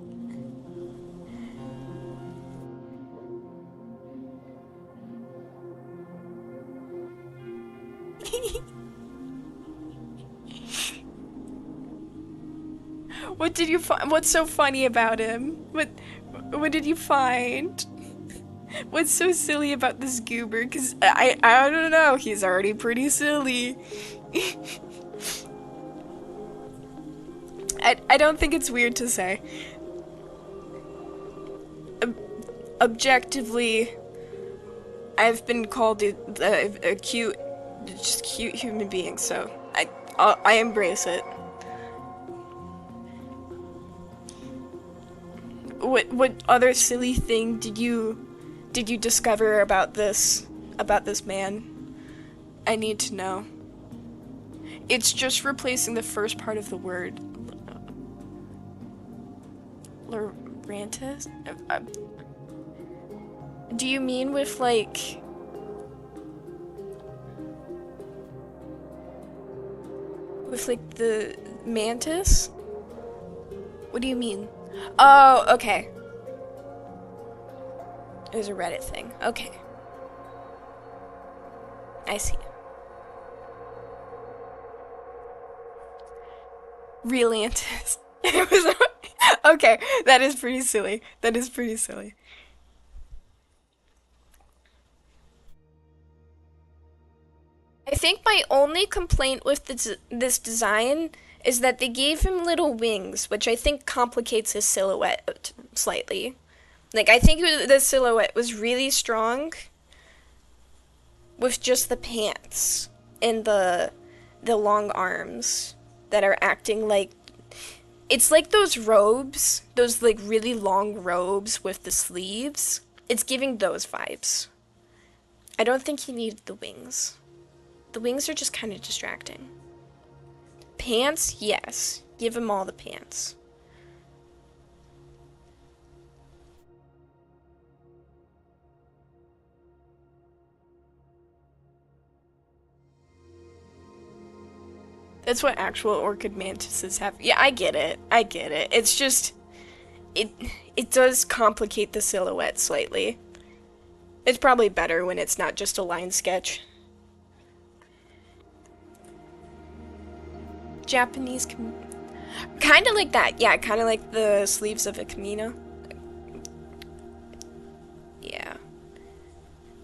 What did you find? What's so funny about him? What did you find? What's so silly about this goober? Cause I don't know. He's already pretty silly. I don't think it's weird to say. Objectively, I've been called a cute, just cute human being. So I embrace it. What other silly thing did you discover about this man? I need to know. It's just replacing the first part of the word. Lorantis? Do you mean with like the mantis? What do you mean? Oh, okay. It was a Reddit thing. Okay. I see. Real antis. It was okay. That is pretty silly. That is pretty silly. I think my only complaint with this design is that they gave him little wings, which I think complicates his silhouette slightly. Like, I think the silhouette was really strong with just the pants and the long arms that are acting like it's like those robes, those like really long robes with the sleeves. It's giving those vibes. I don't think he needed the wings. The wings are just kind of distracting. Pants, yes. Give him all the pants. That's what actual orchid mantises have. Yeah, I get it. I get it. It's just it it does complicate the silhouette slightly. It's probably better when it's not just a line sketch. Japanese kind of like that. Yeah, kind of like the sleeves of a kimono. Yeah.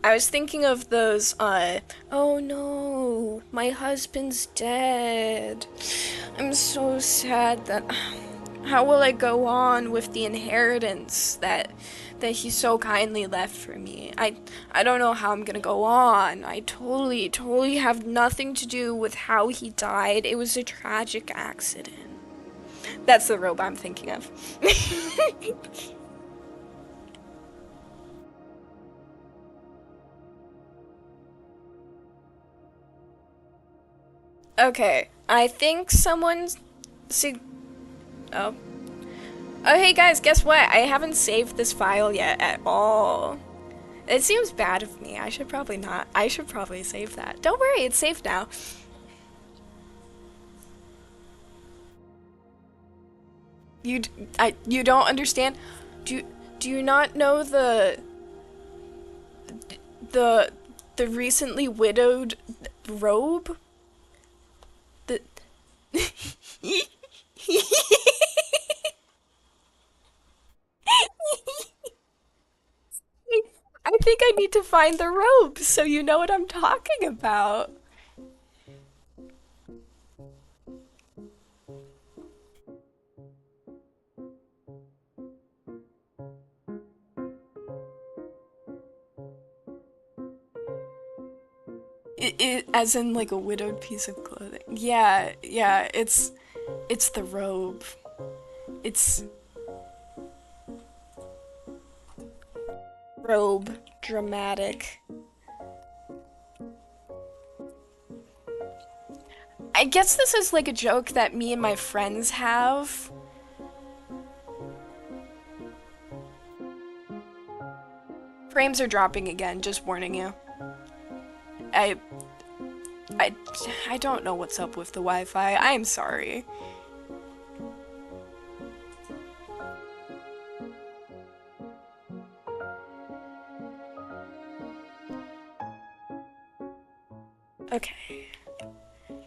I was thinking of those, oh no, my husband's dead. I'm so sad that, how will I go on with the inheritance that he so kindly left for me? I don't know how I'm gonna go on. I totally have nothing to do with how he died. It was a tragic accident. That's the robe I'm thinking of. Okay, I think someone's... See... Oh. Oh, hey guys, guess what? I haven't saved this file yet at all. It seems bad of me. I should probably not. I should probably save that. Don't worry, it's saved now. You don't understand? Do you not know the the recently widowed robe? The I think I need to find the robe so you know what I'm talking about. As in like a widowed piece of clothing. Yeah, yeah, it's the robe. It's robe dramatic. I guess this is like a joke that me and my friends have. Frames are dropping again, just warning you. I I I don't know what's up with the Wi-Fi. I'm sorry. Okay.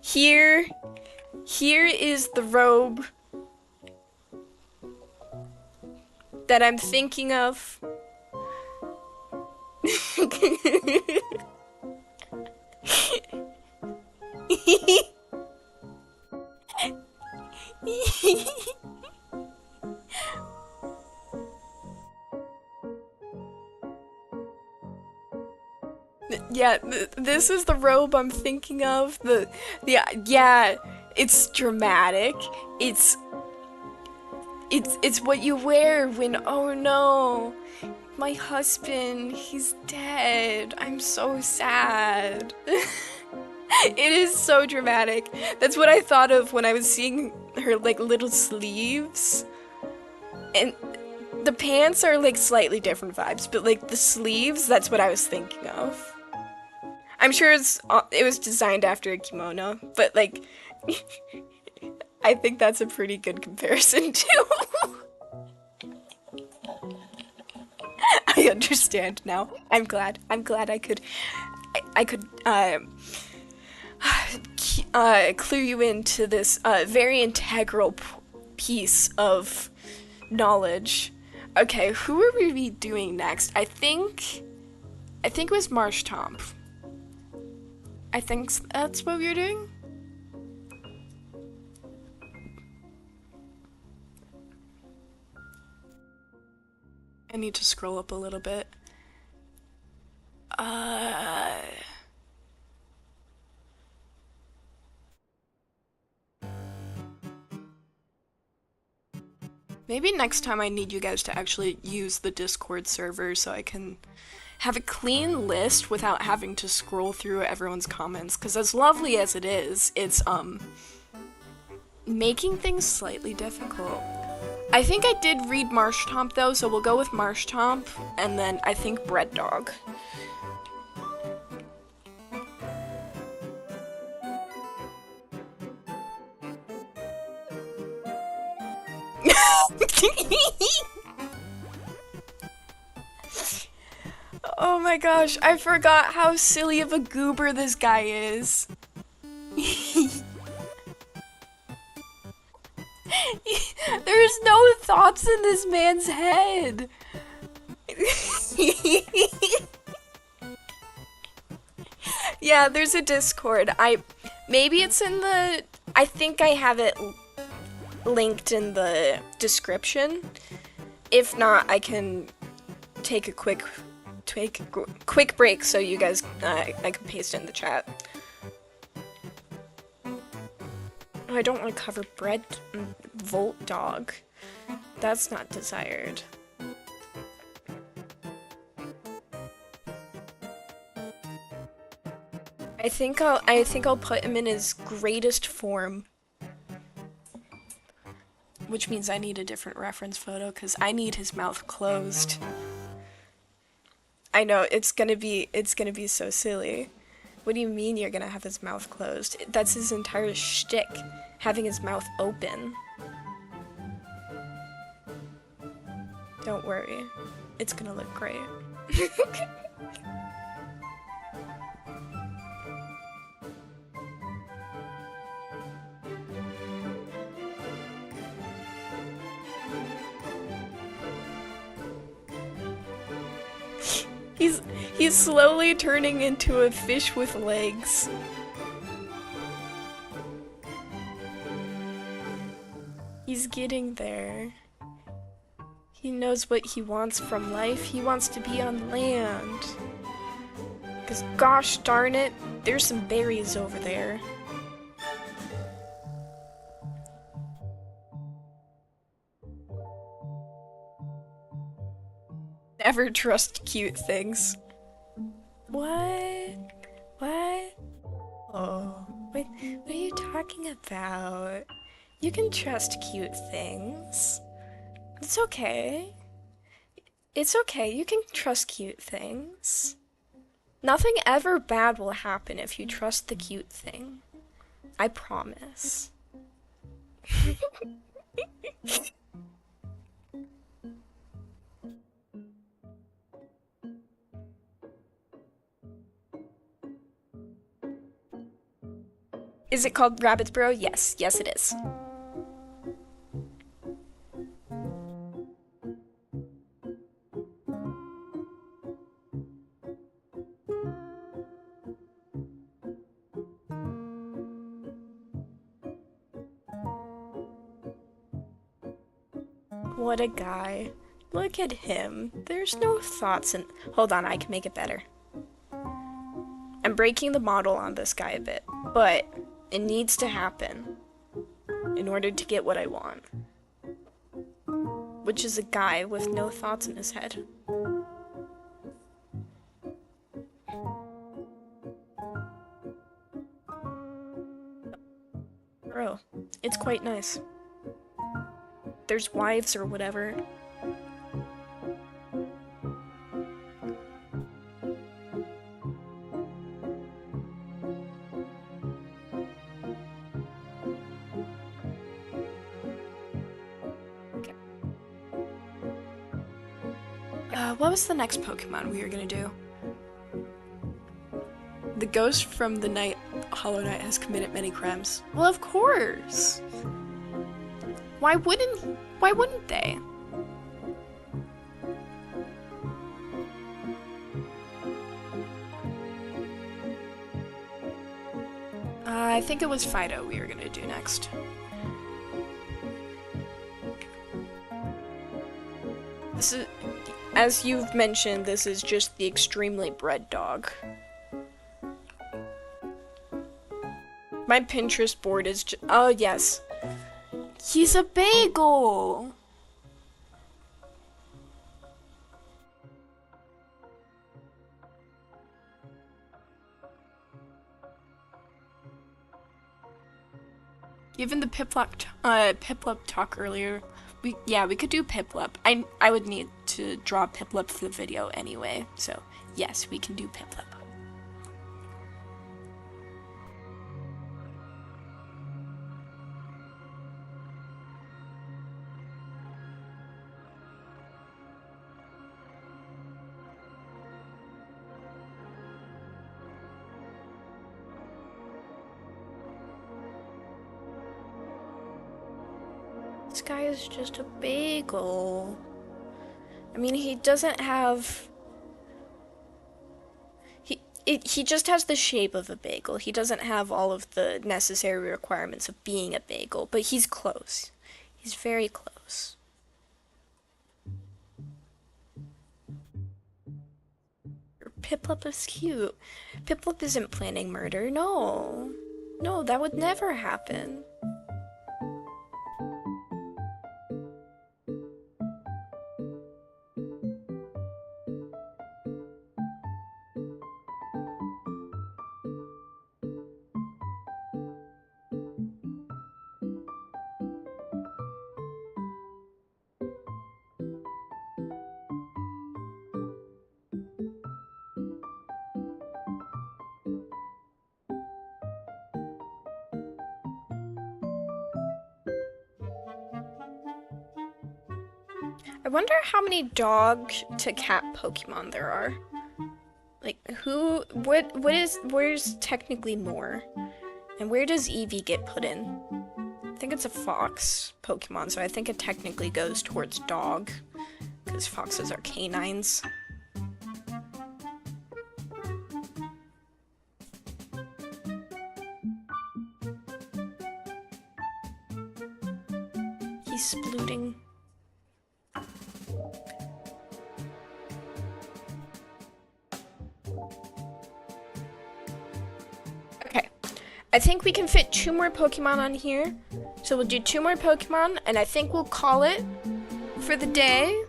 Here is the robe that I'm thinking of. Yeah, this is the robe I'm thinking of. Yeah, it's dramatic. It's it's what you wear when, oh no, my husband, he's dead. I'm so sad. It is so dramatic. That's what I thought of when I was seeing her like little sleeves. And the pants are like slightly different vibes, but like the sleeves, that's what I was thinking of. I'm sure it was designed after a kimono, but like I think that's a pretty good comparison too. I understand now. I'm glad. I'm glad I could clue you into this very integral piece of knowledge. Okay, who are we doing next? I think it was Marsh Tomp. I think that's what we were doing. I need to scroll up a little bit. Maybe next time I need you guys to actually use the Discord server so I can have a clean list without having to scroll through everyone's comments, because as lovely as it is, it's making things slightly difficult. I think I did read Marsh Tomp though, so we'll go with Marsh Tomp, and then I think Bread Dog. Oh my gosh, I forgot how silly of a goober this guy is. There's no thoughts in this man's head. Yeah, there's a Discord. Maybe it's in the, I think I have it linked in the description. If not, I can take a quick break so you guys I can paste it in the chat. Oh, I don't want to cover Bread Volt Dog. That's not desired. I think I'll put him in his greatest form. Which means I need a different reference photo because I need his mouth closed. I know, it's gonna be so silly. What do you mean you're gonna have his mouth closed? That's his entire shtick, having his mouth open. Don't worry, it's gonna look great. He's slowly turning into a fish with legs. He's getting there. He knows what he wants from life. He wants to be on land. 'Cause gosh darn it, there's some berries over there. Never trust cute things. What? What? Oh, what are you talking about? You can trust cute things. It's okay. It's okay, you can trust cute things. Nothing ever bad will happen if you trust the cute thing. I promise. Is it called Rabbitsboro? Yes, yes it is. What a guy. Look at him. There's no thoughts in... Hold on, I can make it better. I'm breaking the model on this guy a bit, but it needs to happen in order to get what I want. Which is a guy with no thoughts in his head. Bro, it's quite nice. There's wives or whatever. Okay. What was the next Pokemon we were gonna do? The ghost from the night Hollow Knight has committed many crimes. Well, of course. Why wouldn't they? I think it was Fido we were gonna do next. This is, as you've mentioned, this is just the extremely bred dog. My Pinterest board is just, oh yes. He's a bagel! Given the Piplup talk earlier, we could do Piplup. I would need to draw Piplup for the video anyway, so yes, we can do Piplup. This guy is just a bagel. I mean, he doesn't have... He just has the shape of a bagel. He doesn't have all of the necessary requirements of being a bagel, but he's close. He's very close. Piplup is cute. Piplup isn't planning murder, no. No, that would never happen. I wonder how many dog to cat Pokemon there are. Like, where's technically more? And where does Eevee get put in? I think it's a fox Pokemon, so I think it technically goes towards dog, because foxes are canines. He's splooting. Okay, I think we can fit 2 more Pokemon on here. So we'll do 2 more Pokemon, and I think we'll call it for the day.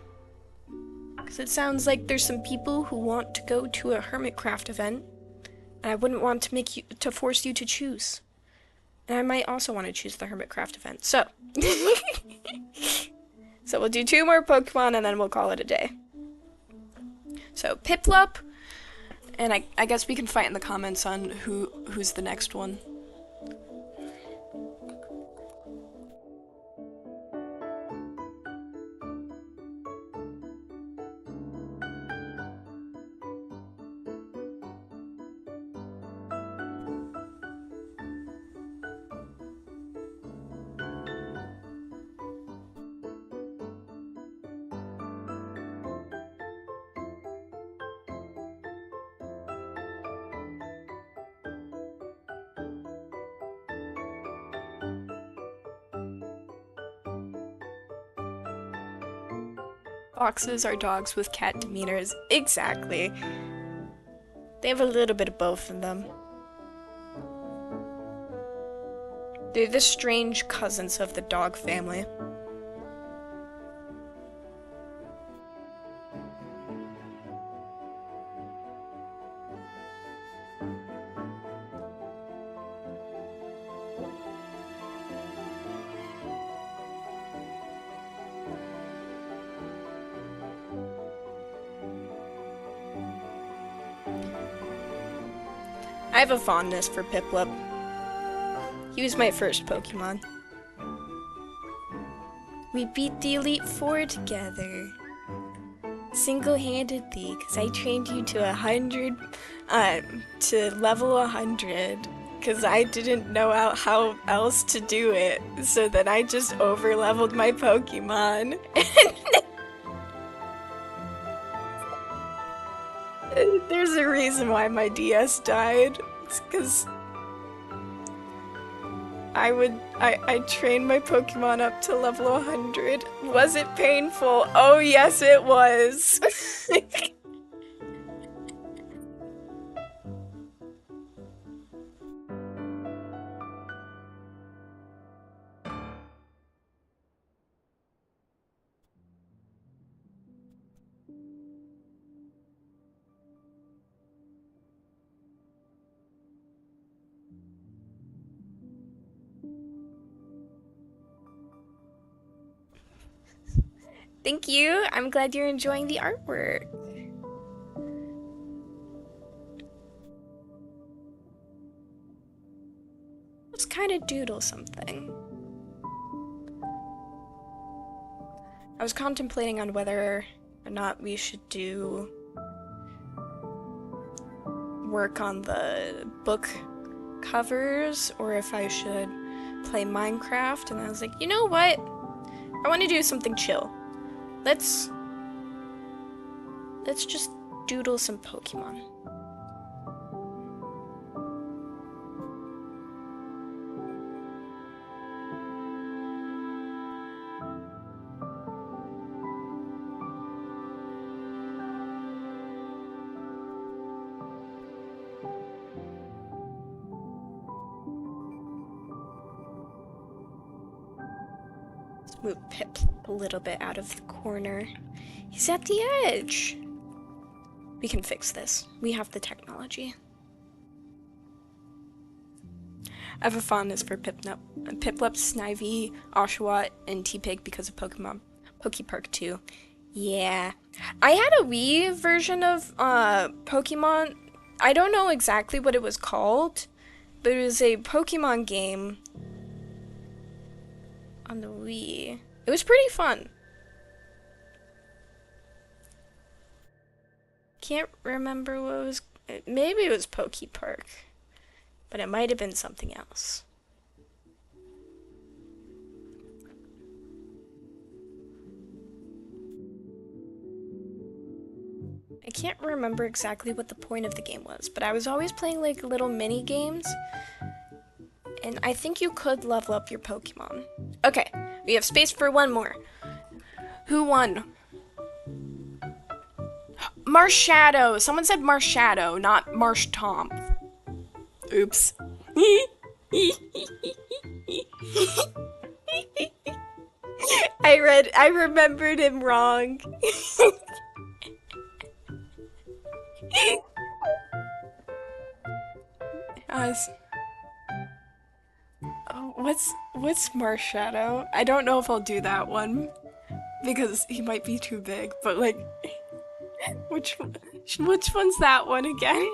Because it sounds like there's some people who want to go to a Hermitcraft event, and I wouldn't want to force you to choose. And I might also want to choose the Hermitcraft event. So, so we'll do 2 more Pokemon, and then we'll call it a day. So Piplup, and I guess we can fight in the comments on who's the next one. Foxes are dogs with cat demeanors. Exactly. They have a little bit of both in them. They're the strange cousins of the dog family. I have a fondness for Piplup. He was my first Pokemon. We beat the Elite Four together. Single-handedly, because I trained you to to level 100. Because I didn't know how else to do it. So then I just over-leveled my Pokemon. There's a reason why my DS died. It's because I trained my Pokemon up to level 100. Was it painful? Oh yes it was! Thank you. I'm glad you're enjoying the artwork. Let's kind of doodle something. I was contemplating on whether or not we should do work on the book covers or if I should play Minecraft, and I was like, you know what? I want to do something chill. Let's just doodle some Pokemon. Let's move Pip a little bit out of the corner. He's at the edge. We can fix this. We have the technology. I have a fondness for Piplup, Snivy, Oshawott, and T-Pig because of Pokemon Pokepark 2. Yeah. I had a Wii version of Pokemon. I don't know exactly what it was called, but it was a Pokemon game on the Wii. It was pretty fun. Can't remember what it was. Maybe it was Pokepark, but it might have been something else. I can't remember exactly what the point of the game was, but I was always playing like little mini games, and I think you could level up your Pokemon. Okay, we have space for one more. Who won? Marshadow! Someone said Marshadow, not Marshtomp. Oops. I remembered him wrong. Oh, what's Marshadow? I don't know if I'll do that one because he might be too big, but like which one? Which one's that one again?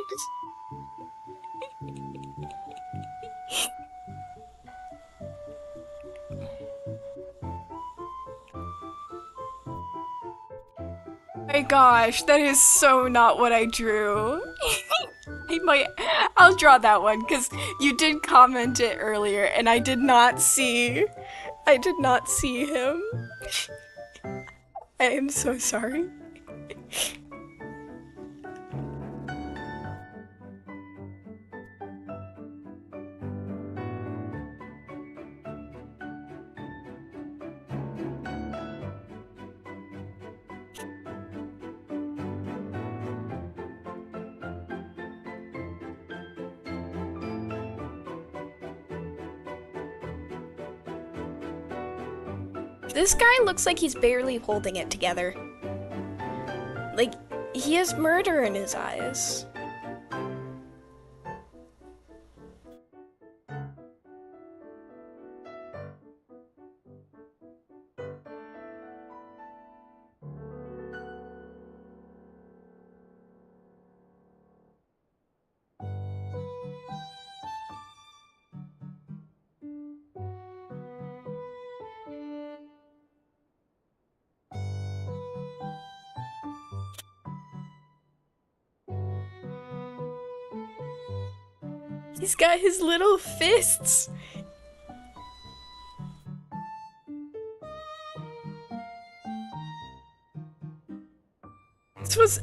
My gosh, that is so not what I drew. I'll draw that one because you did comment it earlier and I did not see him. I am so sorry. This guy looks like he's barely holding it together. Like, he has murder in his eyes. He's got his little fists.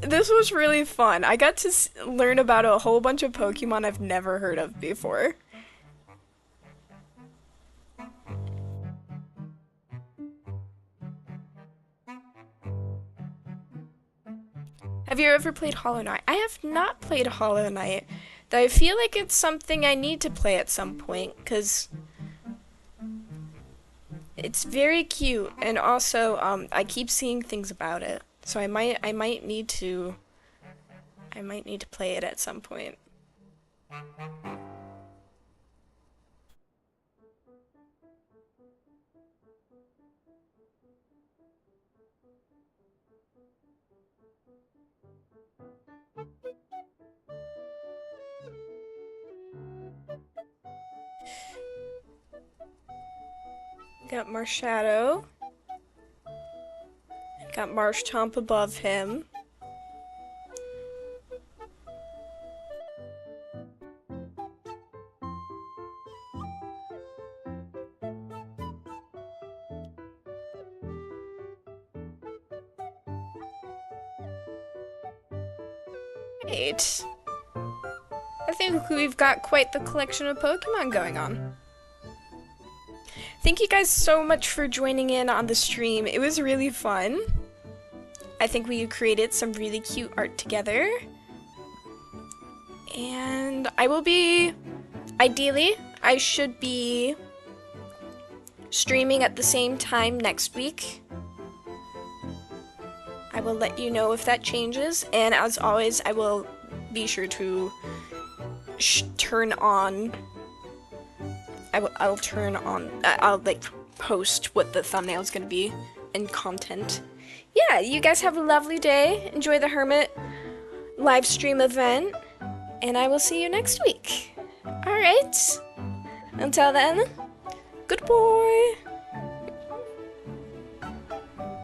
This was really fun. I got to learn about a whole bunch of Pokemon I've never heard of before. Have you ever played Hollow Knight? I have not played Hollow Knight, though I feel like it's something I need to play at some point, because it's very cute, and also, I keep seeing things about it, so I might need to play it at some point. Got Marshadow. Got Marshtomp above him. Great. I think we've got quite the collection of Pokemon going on. Thank you guys so much for joining in on the stream. It was really fun. I think we created some really cute art together. And ideally, I should be streaming at the same time next week. I will let you know if that changes, and as always, I will be sure to turn on. I'll like post what the thumbnail is gonna be and content. Yeah, you guys have a lovely day. Enjoy the Hermit live stream event, and I will see you next week. All right. Until then, good boy.